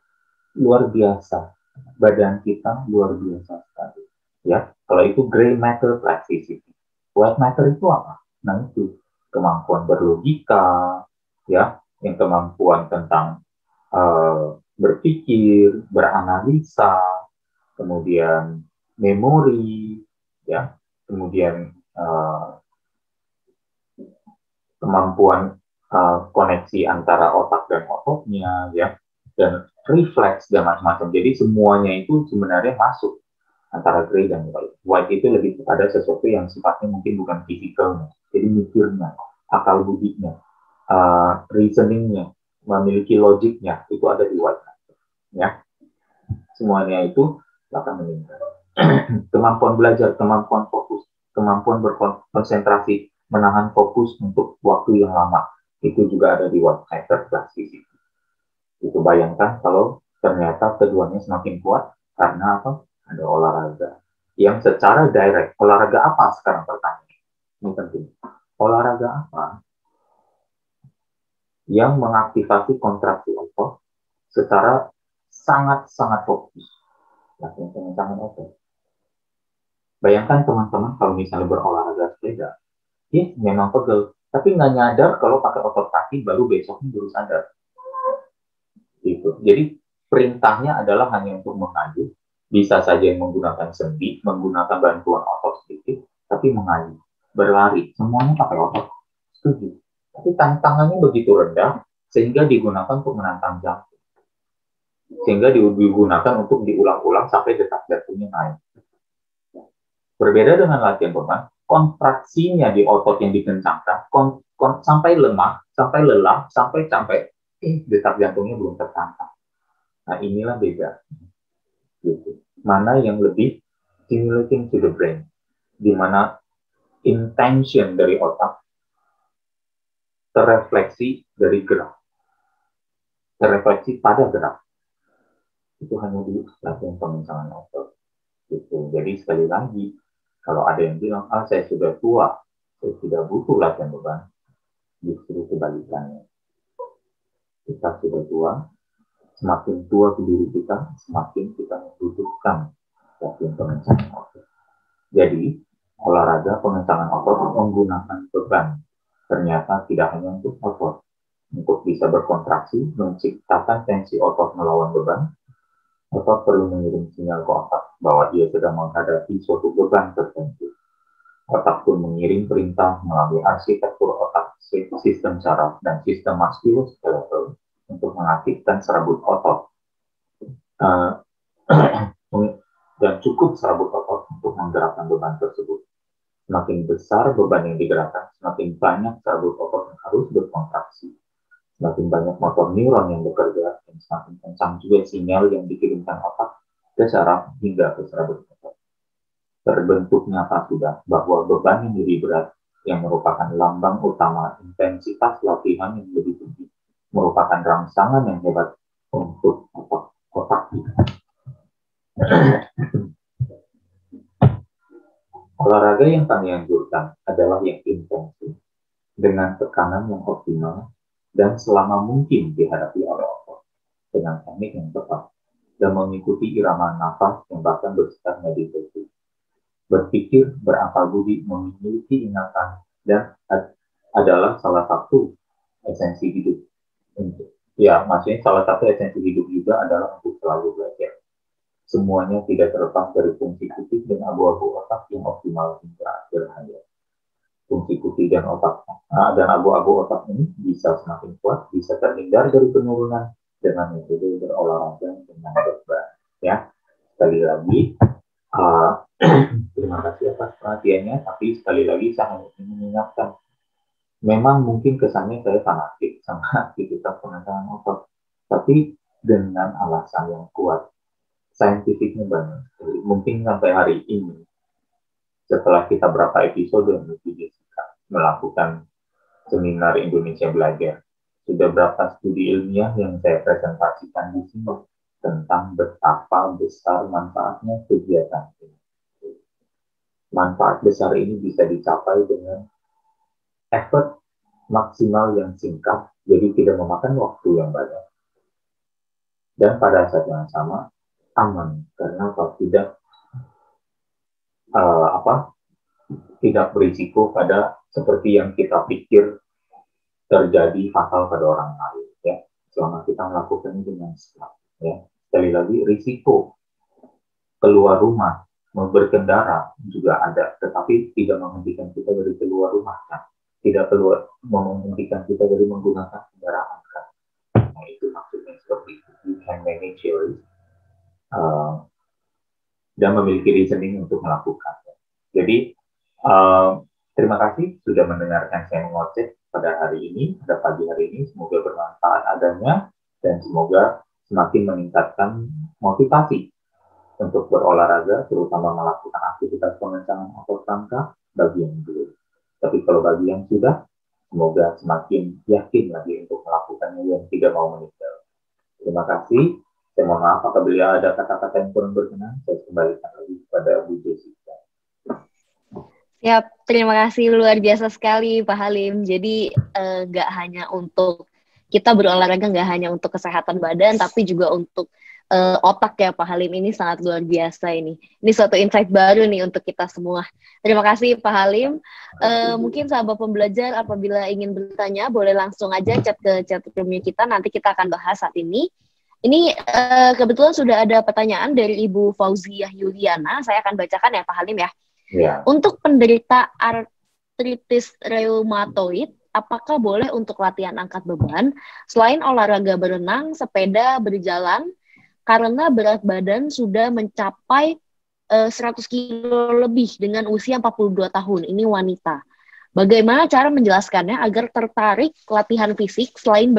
Luar biasa, badan kita luar biasa sekali, ya. Kalau itu gray matter plasticity, white matter itu apa? Nah, itu kemampuan berlogika, ya, yang kemampuan tentang berpikir, beranalisa, kemudian memori, ya, kemudian kemampuan koneksi antara otak dan ototnya, ya, dan refleks dan macam-macam. Jadi semuanya itu sebenarnya masuk antara gray dan white. White itu lebih kepada sesuatu yang sifatnya mungkin bukan fizikalnya, jadi mikirnya, akal budinya, reasoningnya, memiliki logiknya, itu ada di white. Ya, semuanya itu akan meningkat. Kemampuan belajar, kemampuan fokus, kemampuan berkonsentrasi, menahan fokus untuk waktu yang lama, itu juga ada di white matter plasticity. Itu bayangkan kalau ternyata keduanya semakin kuat karena apa? Ada olahraga yang secara direct. Olahraga apa sekarang pertanyaan? Ini penting. Olahraga apa yang mengaktifasi kontraksi otot secara sangat-sangat fokus? Latihan pengencangan otot. Bayangkan teman-teman kalau misalnya berolahraga sepeda, ya memang pegel, tapi nggak nyadar kalau pakai otot kaki baru besoknya baru sadar. Gitu. Jadi perintahnya adalah hanya untuk mengayuh, bisa saja menggunakan sendi, menggunakan bantuan otot sedikit, tapi mengayuh, berlari, semuanya pakai otot. Setuju. Tapi tantangannya begitu rendah sehingga digunakan untuk menantang jantung. Sehingga digunakan untuk diulang-ulang sampai detak jantungnya naik. Berbeda dengan latihan beban, kontraksinya di otot yang dikencangkan sampai lemah, sampai lelah, sampai capek, detak jantungnya belum tertantang. Nah, inilah beda. Gitu. Mana yang lebih stimulating to the brain, di mana intention dari otak terrefleksi dari gerak, terrefleksi pada gerak. Itu hanya di latihan pengencangan otot. Gitu. Jadi sekali lagi, kalau ada yang bilang, saya sudah tua, saya tidak butuh latihan beban, justru kebalikannya. Kita sudah tua, semakin tua diri kita, semakin kita membutuhkan latihan pengencangan otot. Jadi, olahraga pengencangan otot menggunakan beban. Ternyata tidak hanya untuk otot. Untuk bisa berkontraksi, menciptakan tensi otot melawan beban, otot perlu mengirim sinyal ke otak bahwa dia sedang menghadapi suatu beban tertentu. Otak pun mengirim perintah melalui arsitektur otak, sistem saraf, dan sistem muskuloskeletal untuk mengaktifkan serabut otot. Dan cukup serabut otot untuk menggerakkan beban tersebut. Semakin besar beban yang digerakkan, semakin banyak serabut otot yang harus berkontraksi. Semakin banyak motor neuron yang bekerja, dan semakin kencang juga sinyal yang dikirimkan otak ke saraf hingga ke serabut otot. Terbentuk nyata sudah bahwa beban yang lebih berat, yang merupakan lambang utama intensitas latihan yang lebih tinggi, merupakan rangsangan yang hebat untuk otak kita. Olahraga yang kami anjurkan adalah yang intensif, dengan tekanan yang optimal, dan selama mungkin dihadapi oleh otot, dengan teknik yang tepat, dan mengikuti irama nafas yang bahkan bersifat meditatif. Berpikir, berakal budi, memiliki ingatan, dan adalah salah satu esensi hidup. Ya, maksudnya salah satu esensi hidup juga adalah untuk selalu belajar. Semuanya tidak terlepas dari fungsi putih dan abu-abu otak yang optimal hingga akhir hayat. Fungsi putih dan otak dan abu-abu otak ini bisa semakin kuat, bisa terhindar dari penurunan dengan metode berolahraga dengan beban. Ya, sekali lagi, terima kasih atas perhatiannya. Tapi sekali lagi saya ingin mengingatkan, memang mungkin kesannya saya fanatik sama aktivitas pengencangan otot, tapi dengan alasan yang kuat, saintifiknya banyak. Mungkin sampai hari ini setelah kita berapa episode melakukan seminar Indonesia Belajar, sudah berapa studi ilmiah yang saya presentasikan di sini tentang betapa besar manfaatnya kegiatan ini. Manfaat besar ini bisa dicapai dengan effort maksimal yang singkat, jadi tidak memakan waktu yang banyak. Dan pada saat yang sama aman, karena tidak berisiko pada seperti yang kita pikir terjadi fatal pada orang lain, ya. Selama kita melakukan dengan sehat, ya. Sekali lagi, risiko keluar rumah, berkendara juga ada, tetapi tidak menghentikan kita dari keluar rumah, kan? Tidak menghentikan kita dari menggunakan kendaraan, kan? Nah, itu maksudnya seperti itu. You can manage your risk, dan memiliki reasoning untuk melakukannya. Jadi, terima kasih sudah mendengarkan saya mengoceh pada hari ini, pada pagi hari ini. Semoga bermanfaat adanya, dan semoga semakin meningkatkan motivasi untuk berolahraga, terutama melakukan aktivitas pengencangan otot rangka bagi yang belum. Tapi kalau bagi yang sudah, semoga semakin yakin lagi untuk melakukannya yang tidak mau meninggal. Terima kasih. Saya mohon maaf apabila ada kata-kata yang kurang berkenan. Saya kembalikan lagi kepada Bu Jessica. Siap, terima kasih luar biasa sekali Pak Halim. Jadi nggak hanya untuk kita berolahraga, nggak hanya untuk kesehatan badan, tapi juga untuk otak ya Pak Halim. Ini sangat luar biasa ini. Ini suatu insight baru nih untuk kita semua. Terima kasih Pak Halim. Mungkin sahabat pembelajar apabila ingin bertanya, boleh langsung aja chat ke chat roomnya kita. Nanti kita akan bahas saat ini. Ini kebetulan sudah ada pertanyaan dari Ibu Fauziah Yuliana. Saya akan bacakan ya Pak Halim ya. Ya. Untuk penderita artritis reumatoid, apakah boleh untuk latihan angkat beban selain olahraga berenang, sepeda, berjalan, karena berat badan sudah mencapai 100 kilo lebih dengan usia 42 tahun, ini wanita. Bagaimana cara menjelaskannya agar tertarik latihan fisik selain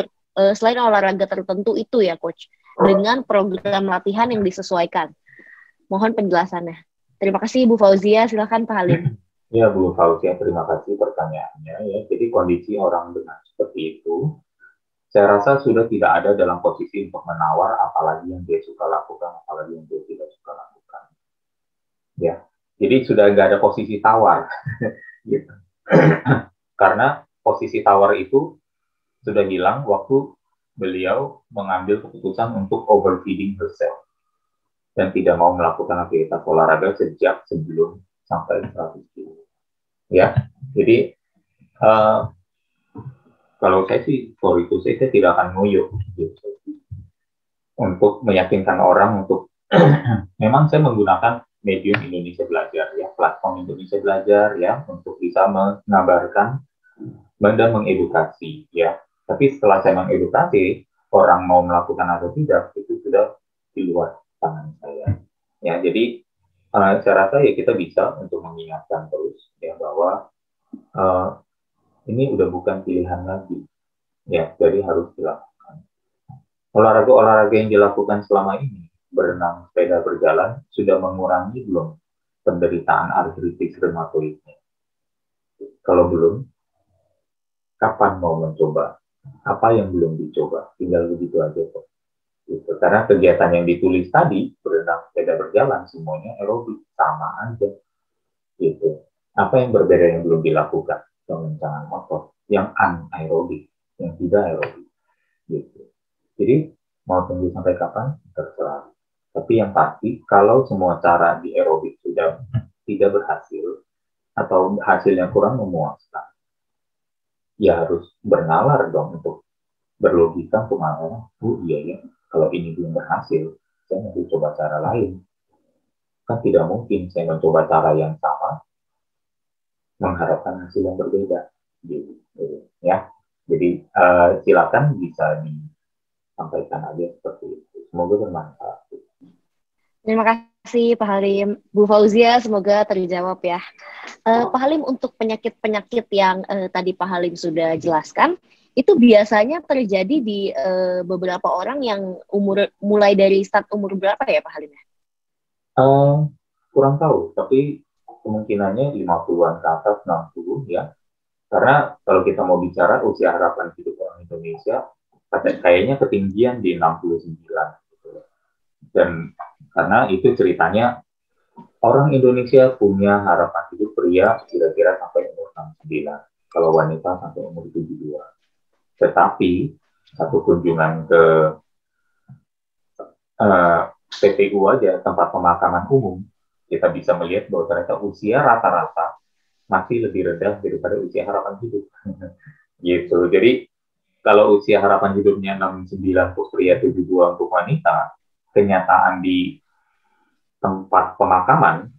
olahraga tertentu itu ya Coach, dengan program latihan yang disesuaikan? Mohon penjelasannya. Terima kasih Bu Fauzia, silakan Pak Halim. Ya Bu Fauzia, terima kasih pertanyaannya. Ya, jadi kondisi orang dengan seperti itu, saya rasa sudah tidak ada dalam posisi untuk menawar apalagi yang dia suka lakukan, apalagi yang dia tidak suka lakukan. Ya, jadi sudah nggak ada posisi tawar, gitu. Karena posisi tawar itu sudah hilang waktu beliau mengambil keputusan untuk overfeeding herself dan tidak mau melakukan aktivitas olahraga sejak sebelum sampai 100 kilo. Ya, jadi kalau saya sih, for itu saya tidak akan nguyuh gitu, untuk meyakinkan orang untuk memang saya menggunakan medium Indonesia Belajar, ya, platform Indonesia Belajar, ya, untuk bisa mengabarkan dan mengedukasi, ya. Tapi setelah saya mengedukasi, orang mau melakukan atau tidak, itu sudah di luar tangan saya. Ya, jadi saya rasa ya kita bisa untuk mengingatkan terus, ya, bahwa ini udah bukan pilihan lagi, ya, jadi harus dilakukan. Olahraga-olahraga yang dilakukan selama ini, berenang, sepeda, berjalan, sudah mengurangi belum penderitaan artritis reumatoidnya? Kalau belum, kapan mau mencoba? Apa yang belum dicoba? Tinggal begitu aja kok. Gitu. Karena kegiatan yang ditulis tadi, berenang, sepeda, berjalan, semuanya aerobik, sama aja. Gitu. Apa yang berbeda yang belum dilakukan? Pengencangan otot, yang anaerobik, yang tidak aerobik. Gitu. Jadi, mau tunggu sampai kapan? Terserah. Tapi yang pasti, kalau semua cara di aerobik sudah tidak berhasil, atau hasilnya kurang memuaskan, ya harus bernalar dong untuk berlogika untuk mengatakan, iya ya, kalau ini belum berhasil, saya nanti coba cara lain. Kan tidak mungkin saya mencoba cara yang sama, mengharapkan hasil yang berbeda. Gitu, ya. Jadi silakan bisa disampaikan aja seperti itu. Semoga bermanfaat. Terima kasih Pak Halim. Bu Fauzia, semoga terjawab ya. Pak Halim, untuk penyakit-penyakit yang tadi Pak Halim sudah jelaskan, itu biasanya terjadi di beberapa orang yang mulai dari start umur berapa ya Pak Halim? Kurang tahu, tapi kemungkinannya 50-an ke atas, 60 ya. Karena kalau kita mau bicara usia harapan hidup orang Indonesia, kayaknya ketinggian di 69. Gitu. Dan karena itu ceritanya orang Indonesia punya harapan hidup pria kira-kira sampai umur 69. Kalau wanita sampai umur 72. Tetapi satu kunjungan ke PPU aja, tempat pemakaman umum, kita bisa melihat bahwa ternyata usia rata-rata masih lebih rendah daripada usia harapan hidup. Gitu. Jadi kalau usia harapan hidupnya 69 untuk pria, 72 untuk wanita, kenyataan di tempat pemakaman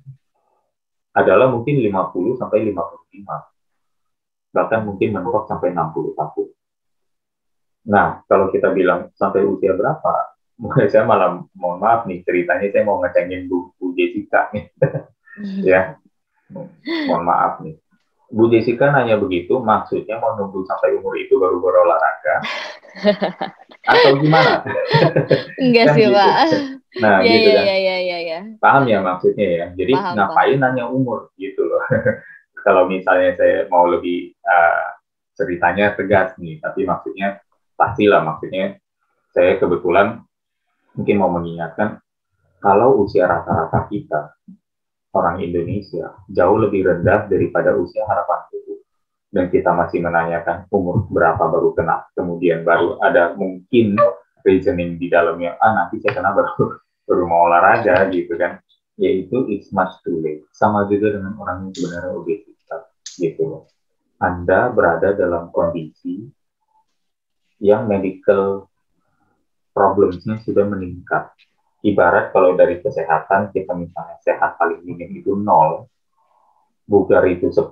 adalah mungkin 50 sampai 55. Bahkan mungkin mentok sampai 60 tahun. Nah, kalau kita bilang sampai usia berapa, saya malah, mohon maaf nih, ceritanya saya mau ngecengin Bu Jessica nih. Ya, mohon maaf nih. Bu Jessica nanya begitu, maksudnya mau nunggu sampai umur itu baru berolahraga? Atau gimana? Enggak Kan sih, gitu. Pak. Nah, Ya, gitu ya, kan. ya, ya, ya, ya. Paham ya maksudnya ya? Jadi ngapain nanya umur gitu loh. Kalau misalnya saya mau lebih ceritanya tegas nih, tapi maksudnya pastilah, maksudnya saya kebetulan mungkin mau mengingatkan kalau usia rata-rata kita orang Indonesia jauh lebih rendah daripada usia harapan hidup, dan kita masih menanyakan umur berapa baru kena, kemudian baru ada mungkin reasoning di dalamnya, nanti saya kena baru mau olahraga gitu kan, yaitu it's much too late. Sama juga dengan orang yang sebenarnya obesitas gitu. Anda berada dalam kondisi yang medical problemsnya sudah meningkat. Ibarat kalau dari kesehatan, kita misalnya sehat paling minim itu 0, bugar itu 10,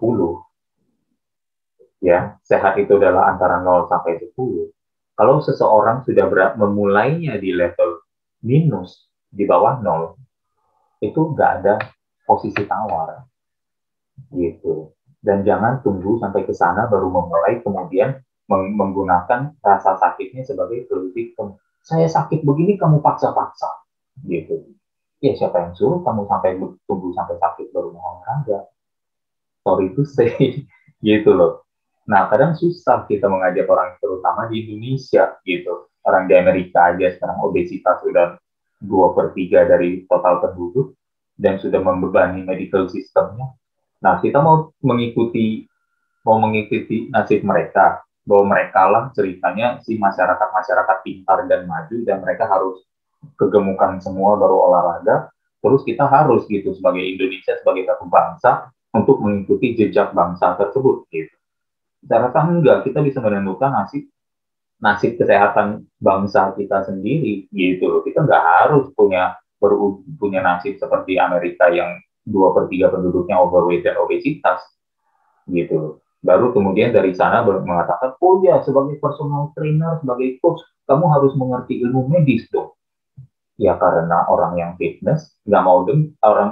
ya, sehat itu adalah antara 0 sampai 10. Kalau seseorang sudah memulainya di level minus, di bawah 0, itu nggak ada posisi tawar, gitu. Dan jangan tunggu sampai ke sana baru memulai, kemudian menggunakan rasa sakitnya sebagai victim. Saya sakit begini, kamu paksa-paksa, gitu. Ya siapa yang suruh kamu sampai tunggu sampai sakit baru mau olahraga? Sorry to say, gitu loh. Nah, kadang susah kita mengajak orang, terutama di Indonesia, gitu. Orang di Amerika aja sekarang obesitas sudah 2/3 dari total penduduk, dan sudah membebani medical systemnya. Nah, kita mau mengikuti nasib mereka, bahwa mereka lah ceritanya si masyarakat pintar dan maju, dan mereka harus kegemukan semua baru olahraga, terus kita harus gitu sebagai Indonesia, sebagai satu bangsa, untuk mengikuti jejak bangsa tersebut gitu. Saya rasa enggak, kita bisa menentukan nasib nasib kesehatan bangsa kita sendiri gitu. Kita nggak harus punya nasib seperti Amerika yang 2/3 penduduknya overweight dan obesitas gitu. Baru kemudian dari sana mengatakan, oh ya, sebagai personal trainer, sebagai coach, kamu harus mengerti ilmu medis dong. Ya karena orang yang fitness nggak mau,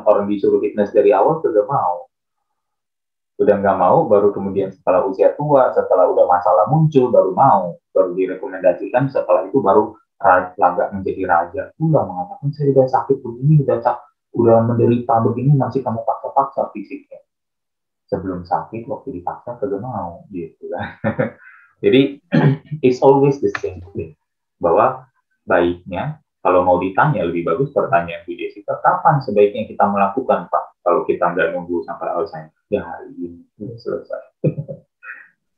orang disuruh fitness dari awal sudah mau. Udah nggak mau, baru kemudian setelah usia tua, setelah udah masalah muncul, baru mau, baru direkomendasikan, setelah itu baru lagak menjadi raja. Udah mengatakan, saya udah sakit begini, udah menderita begini, masih kamu paksa-paksa fisiknya. Sebelum sakit, waktu dipaksa, kagak mau, gitu kan. Jadi, it's always the same thing. Bahwa baiknya, kalau mau ditanya, lebih bagus pertanyaan Bu Jessica, kapan sebaiknya kita melakukan, Pak? Kalau kita nggak nunggu sampai Alzheimer, ya hari ini, sudah selesai.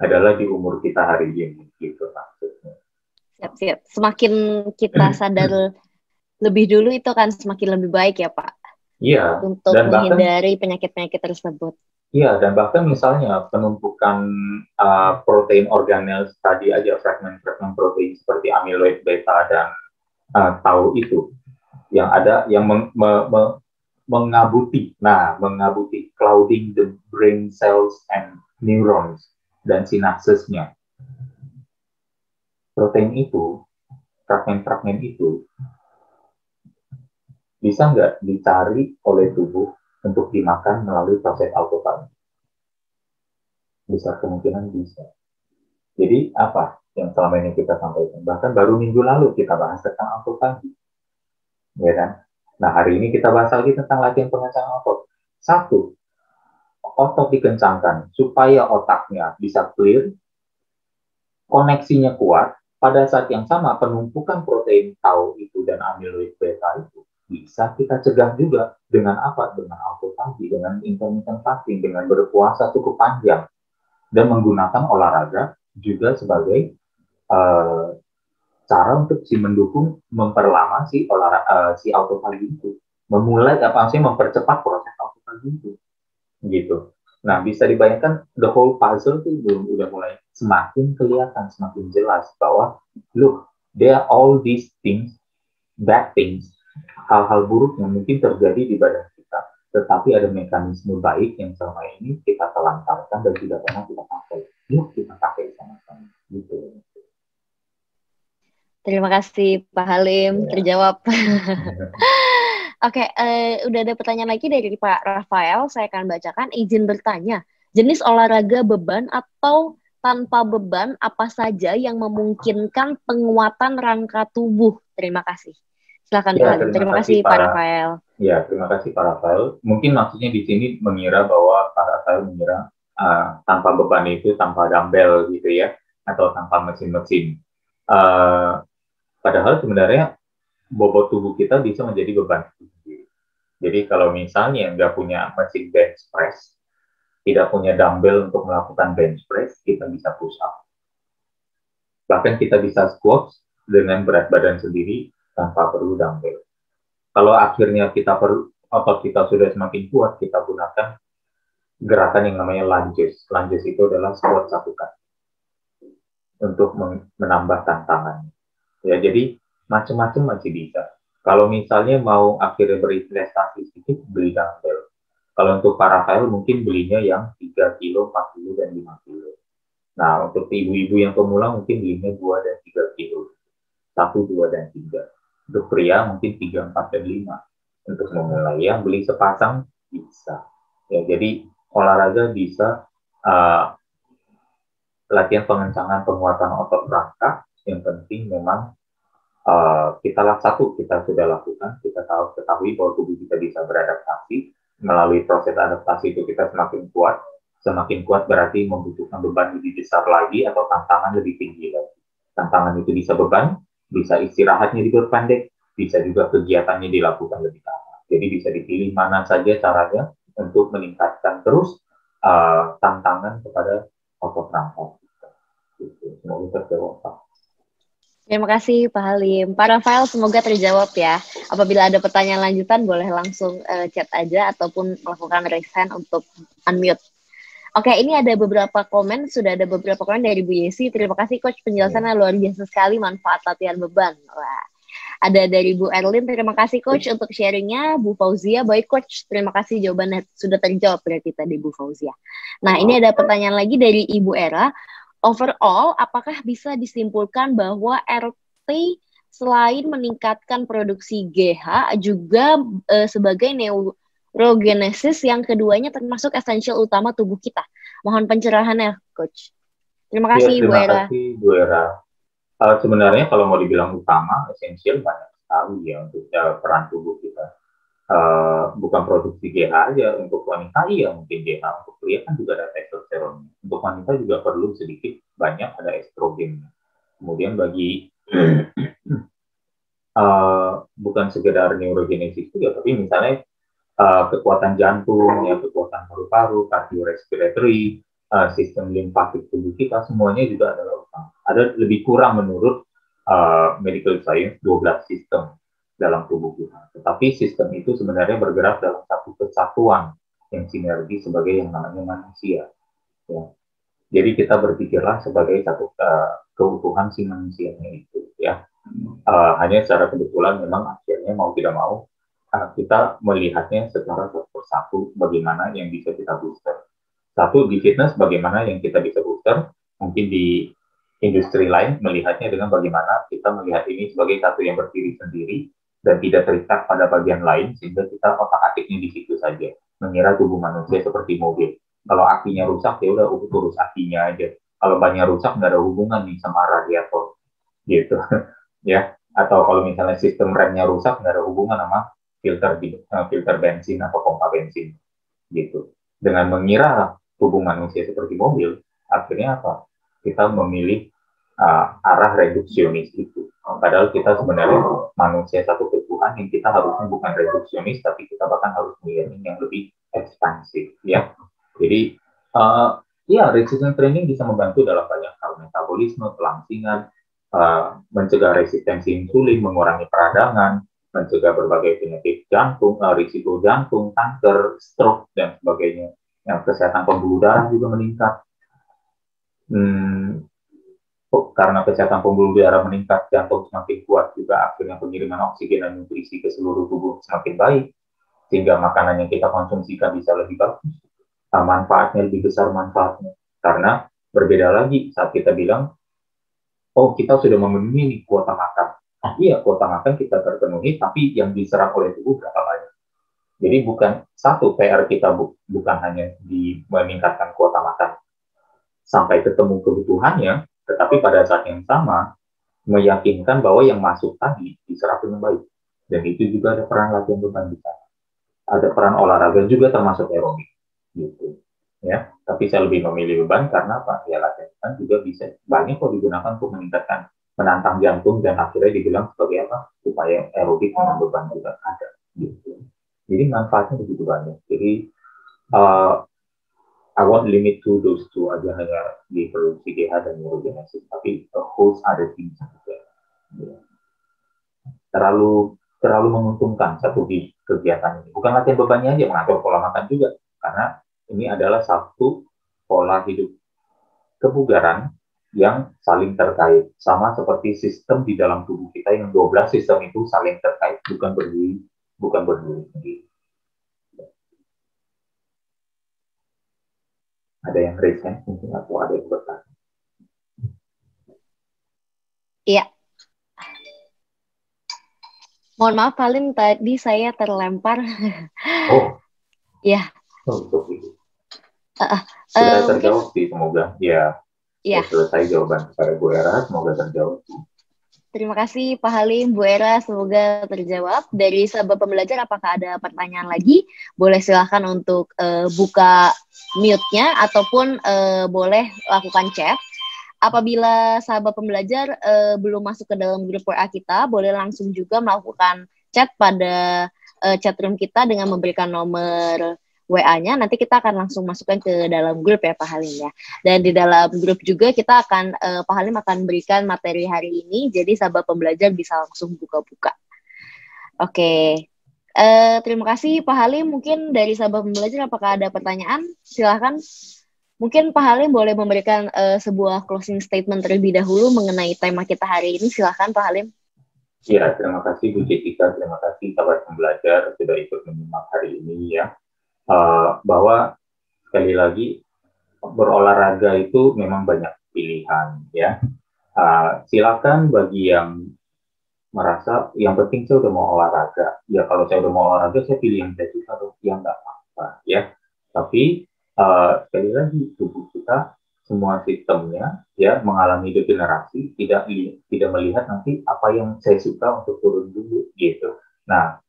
Adalah di umur kita hari ini, gitu maksudnya. Siap-siap. Semakin kita sadar lebih dulu itu kan semakin lebih baik ya, Pak? Iya. Untuk menghindari penyakit-penyakit tersebut. Iya, dan bahkan misalnya penumpukan protein organel tadi aja, fragmen-fragmen protein seperti amyloid beta dan tau itu, yang ada yang mengabuti clouding the brain cells and neurons dan sinapsesnya. Protein itu, fragmen-fragmen itu bisa nggak dicari oleh tubuh untuk dimakan melalui proses autofagi? Besar kemungkinan bisa. Jadi apa yang selama ini kita sampaikan? Bahkan baru minggu lalu kita bahas tentang autofagi, ya kan? Nah hari ini kita bahas lagi tentang latihan pengencang otot. Satu, otot dikencangkan supaya otaknya bisa clear, koneksinya kuat, pada saat yang sama penumpukan protein tau itu dan amyloid beta itu bisa kita cegah juga dengan apa? Dengan autofagi, dengan intermittent fasting, dengan berpuasa cukup panjang dan menggunakan olahraga juga sebagai uh, cara untuk si mendukung memperlama si autofagi itu, memulai apa sih mempercepat proses autofagi itu, gitu. Nah, bisa dibayangkan the whole puzzle itu udah mulai semakin kelihatan, semakin jelas bahwa look, there are all these things, bad things, hal-hal buruk yang mungkin terjadi di badan kita, tetapi ada mekanisme baik yang selama ini kita telantarkan dan tidak pernah kita pakai. Yuk kita pakai sama-sama, gitu. Terima kasih Pak Halim, terjawab. Oke, udah ada pertanyaan lagi dari Pak Rafael. Saya akan bacakan. Izin bertanya, jenis olahraga beban atau tanpa beban apa saja yang memungkinkan penguatan rangka tubuh? Terima kasih. Silakan Pak Halim. Terima kasih Pak Rafael. Ya, terima kasih Pak Rafael. Mungkin maksudnya di sini mengira bahwa Pak Rafael mengira tanpa beban itu tanpa dumbbell gitu ya, atau tanpa mesin-mesin. Padahal sebenarnya bobot tubuh kita bisa menjadi beban sendiri. Jadi kalau misalnya nggak punya mesin bench press, tidak punya dumbbell untuk melakukan bench press, kita bisa push up. Bahkan kita bisa squat dengan berat badan sendiri tanpa perlu dumbbell. Kalau akhirnya kita perlu, otot kita sudah semakin kuat, kita gunakan gerakan yang namanya lunges. Lunges itu adalah squat satu kaki untuk menambah tantangan. Ya, jadi macam-macam masih bisa. Kalau misalnya mau akhirnya berinvestasi sedikit, beli dumbbell. Kalau untuk para Rafael mungkin belinya yang 3 kilo, 4 kilo, dan 5 kilo. Nah, untuk ibu-ibu yang pemula mungkin belinya 2 dan 3 kilo. 1, 2, dan 3. Untuk pria mungkin 3, 4, dan 5. Untuk memulai, yang beli sepasang bisa. Ya, jadi olahraga bisa latihan pengencangan penguatan otot rangka. Yang penting memang kita sudah lakukan, kita ketahui bahwa tubuh kita bisa beradaptasi. Melalui proses adaptasi itu kita semakin kuat berarti membutuhkan beban lebih besar lagi atau tantangan lebih tinggi lagi. Tantangan itu bisa beban, bisa istirahatnya diperpendek, bisa juga kegiatannya dilakukan lebih lama. Jadi bisa dipilih mana saja caranya untuk meningkatkan terus tantangan kepada otot rangka. Semoga terjawab, Pak. Terima kasih Pak Halim. Pak Rafael, semoga terjawab ya. Apabila ada pertanyaan lanjutan, boleh langsung chat aja ataupun melakukan raise hand untuk unmute. Oke, ini ada beberapa komen, sudah ada beberapa komen dari Bu Yesi. Terima kasih Coach, penjelasannya luar biasa sekali, manfaat latihan beban. Wah. Ada dari Bu Erlin, terima kasih Coach untuk sharingnya. Bu Fauzia, baik Coach, terima kasih jawabannya sudah terjawab berarti tadi Bu Fauzia. Nah, ini ada pertanyaan lagi dari Ibu Era. Overall, apakah bisa disimpulkan bahwa RT selain meningkatkan produksi GH juga sebagai neurogenesis yang keduanya termasuk esensial utama tubuh kita? Mohon pencerahannya, Coach. Terima kasih, Bu Era. Terima kasih, Bu Era. Sebenarnya kalau mau dibilang utama, esensial banyak sekali ya untuk peran tubuh kita. Bukan produksi GH aja, untuk wanita iya mungkin GH, untuk pria kan juga ada testosteron. Untuk wanita juga perlu sedikit banyak ada estrogen. Kemudian bagi bukan sekedar neurogenesis juga, tapi misalnya kekuatan jantung, ya kekuatan paru-paru, cardiorespiratory, sistem limfatik tubuh kita, semuanya juga adalah utama. Ada lebih kurang menurut medical science 12 sistem dalam tubuh kita. Tetapi sistem itu sebenarnya bergerak dalam satu kesatuan yang sinergi sebagai yang namanya manusia. Ya. Jadi kita berpikirlah sebagai satu keutuhan si manusianya itu. Ya. Hanya secara kebetulan memang akhirnya mau tidak mau kita melihatnya secara satu persatu bagaimana yang bisa kita booster. Satu di fitness bagaimana yang kita bisa booster, mungkin di industri lain melihatnya dengan bagaimana kita melihat ini sebagai satu yang berdiri sendiri dan tidak terikat pada bagian lain sehingga kita otak-atiknya di situ saja, mengira tubuh manusia seperti mobil. Kalau akinya rusak ya udah urus akinya aja. Kalau bannya rusak nggak ada hubungan nih sama radiator, gitu ya. Atau kalau misalnya sistem remnya rusak nggak ada hubungan sama filter bensin atau pompa bensin, gitu. dengan mengira tubuh manusia seperti mobil, akhirnya apa? Kita memilih arah reduksionis itu. Padahal kita sebenarnya manusia satu ketuhanan yang kita harusnya bukan reduksionis, tapi kita bahkan harus melihat yang lebih ekspansif, ya. Jadi, ya, resistance training bisa membantu dalam banyak hal, metabolisme, kelangsingan, mencegah resistensi insulin, mengurangi peradangan, mencegah berbagai penyakit jantung, risiko jantung, kanker, stroke, dan sebagainya. Yang kesehatan pembuluh darah juga meningkat. Karena kesehatan pembuluh darah meningkat, jantung semakin kuat, juga akhirnya pengiriman oksigen dan nutrisi ke seluruh tubuh semakin baik, sehingga makanan yang kita konsumsikan bisa lebih bagus. Manfaatnya lebih besar manfaatnya. Karena berbeda lagi saat kita bilang, oh kita sudah memenuhi nih kuota makan. Iya, kuota makan kita terpenuhi, tapi yang diserap oleh tubuh berapa banyak. Jadi bukan satu PR kita bukan hanya di meningkatkan kuota makan sampai ketemu kebutuhannya, tetapi pada saat yang sama meyakinkan bahwa yang masuk tadi diserap dengan baik. Dan itu juga ada peran latihan beban di sana. Ada peran olahraga juga termasuk aerobik, gitu. Ya, tapi saya lebih memilih beban karena apa? Ya latihan beban juga bisa banyak kok digunakan untuk meningkatkan menantang jantung dan akhirnya dibilang sebagai apa? Upaya aerobik dengan beban juga ada, gitu. Jadi manfaatnya begitu banyak. Jadi I won't limit to those two aja, hanya di produksi GH dan neurogenesis, tapi a host other things juga. Ya. Terlalu menguntungkan satu di kegiatan ini. Bukan latihan bebannya aja, mengatur pola makan juga, karena ini adalah satu pola hidup kebugaran yang saling terkait, sama seperti sistem di dalam tubuh kita yang 12 sistem itu saling terkait, bukan berdiri sendiri. Ada yang raise hand mungkin, atau ada yang bertanya? Iya. Mohon maaf, Halim, tadi saya terlempar. Oh. Ya. Oh, itu. Sudah terjawab sih, semoga. Ya. Selesai jawaban kepada Bu Era, semoga terjawab. Terima kasih Pak Halim, Bu Era, semoga terjawab. Dari sahabat pembelajar, apakah ada pertanyaan lagi? Boleh silahkan untuk buka mute-nya, ataupun boleh lakukan chat. Apabila sahabat pembelajar belum masuk ke dalam grup WA kita, boleh langsung juga melakukan chat pada chatroom kita dengan memberikan nomor WA-nya. Nanti kita akan langsung masukkan ke dalam grup ya Pak Halim ya. Dan di dalam grup juga kita akan, Pak Halim akan berikan materi hari ini, jadi sahabat pembelajar bisa langsung buka-buka. Oke. Terima kasih Pak Halim. Mungkin dari sahabat pembelajar apakah ada pertanyaan? Silahkan. Mungkin Pak Halim boleh memberikan sebuah closing statement terlebih dahulu mengenai tema kita hari ini. Silahkan Pak Halim. Ya, terima kasih Bu Jessica, terima kasih sahabat pembelajar sudah ikut menyimak hari ini ya. Bahwa sekali lagi berolahraga itu memang banyak pilihan ya. Silakan bagi yang merasa yang penting saya udah mau olahraga. Ya kalau saya udah mau olahraga saya pilih yang saya suka, yang nggak apa-apa ya. Tapi sekali lagi tubuh kita semua sistemnya ya mengalami degenerasi, tidak melihat nanti apa yang saya suka untuk turun dulu gitu. Nah,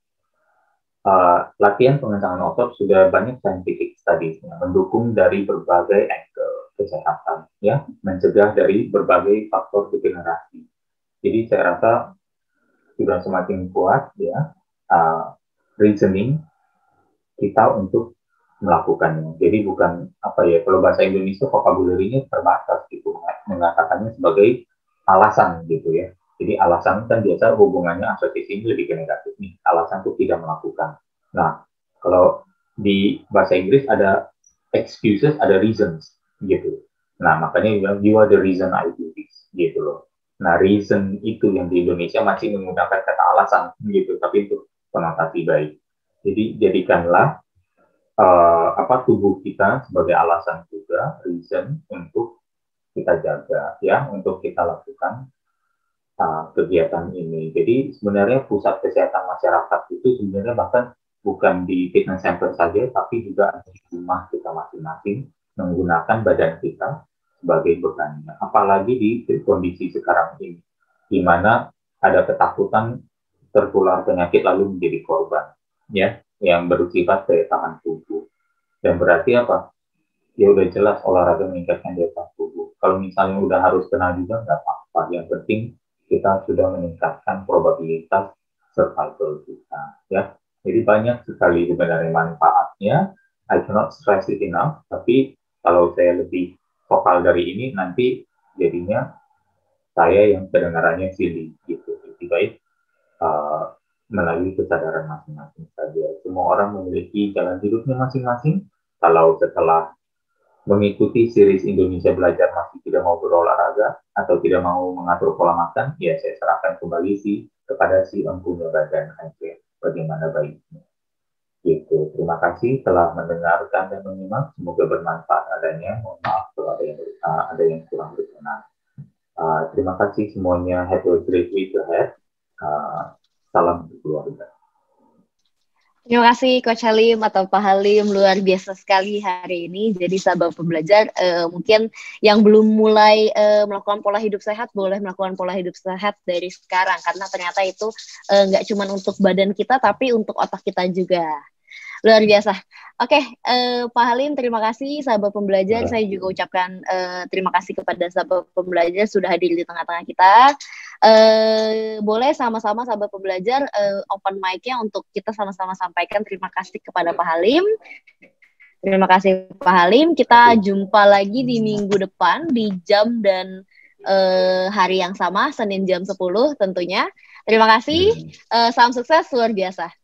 latihan pengencangan otot sudah banyak scientific studies-nya mendukung dari berbagai angle kesehatan ya, mencegah dari berbagai faktor degenerasi. Jadi saya rasa sudah semakin kuat ya reasoning kita untuk melakukannya. Jadi bukan apa ya, kalau bahasa Indonesia vocabulary-nya terbatas gitu, mengatakannya sebagai alasan gitu ya. Jadi alasan kan biasa hubungannya asosiasi lebih ke negatif nih, alasan untuk tidak melakukan. Nah, kalau di bahasa Inggris ada excuses, ada reasons gitu. Nah, makanya you are the reason I do this gitu loh. Nah, reason itu yang di Indonesia masih menggunakan kata alasan gitu, tapi itu konotasi baik. Jadi jadikanlah tubuh kita sebagai alasan juga, reason untuk kita jaga ya, untuk kita lakukan kegiatan ini. Jadi sebenarnya pusat kesehatan masyarakat itu sebenarnya bahkan bukan di fitness center saja, tapi juga di rumah kita masing-masing menggunakan badan kita sebagai bebannya. Apalagi di kondisi sekarang ini, di mana ada ketakutan tertular penyakit lalu menjadi korban, ya, yang bersifat daya tahan tubuh. Dan berarti apa? Ya udah jelas olahraga meningkatkan daya tahan tubuh. Kalau misalnya udah harus kena juga nggak apa-apa. Yang penting kita sudah meningkatkan probabilitas survival kita. Ya, jadi banyak sekali sebenarnya manfaatnya. I cannot stress it enough. Tapi kalau saya lebih vokal dari ini, nanti jadinya saya yang kedengarannya silly gitu. Lebih baik uh, melalui kesadaran masing-masing saja. Semua orang memiliki jalan hidupnya masing-masing. Kalau setelah mengikuti series Indonesia Belajar masih tidak mau berolahraga atau tidak mau mengatur pola makan, ya saya serahkan kembali kepada si empunya badan aja bagaimana baiknya. Gitu. Terima kasih telah mendengarkan dan menyimak. Semoga bermanfaat adanya. Mohon maaf kalau ada yang kurang berkenan. Terima kasih semuanya. Have a great week ahead. Salam keluarga. Terima kasih Coach Halim atau Pak Halim, luar biasa sekali hari ini. Jadi sahabat pembelajar, mungkin yang belum mulai melakukan pola hidup sehat, boleh melakukan pola hidup sehat dari sekarang. Karena ternyata itu nggak cuma untuk badan kita, tapi untuk otak kita juga. Luar biasa. Oke, Pak Halim, terima kasih. Sahabat pembelajar, saya juga ucapkan terima kasih kepada sahabat pembelajar sudah hadir di tengah-tengah kita. Boleh sama-sama sahabat pembelajar open mic-nya untuk kita sama-sama sampaikan terima kasih kepada Pak Halim. Terima kasih Pak Halim. Kita jumpa lagi di minggu depan di jam dan hari yang sama, Senin jam 10 tentunya. Terima kasih. Salam sukses luar biasa.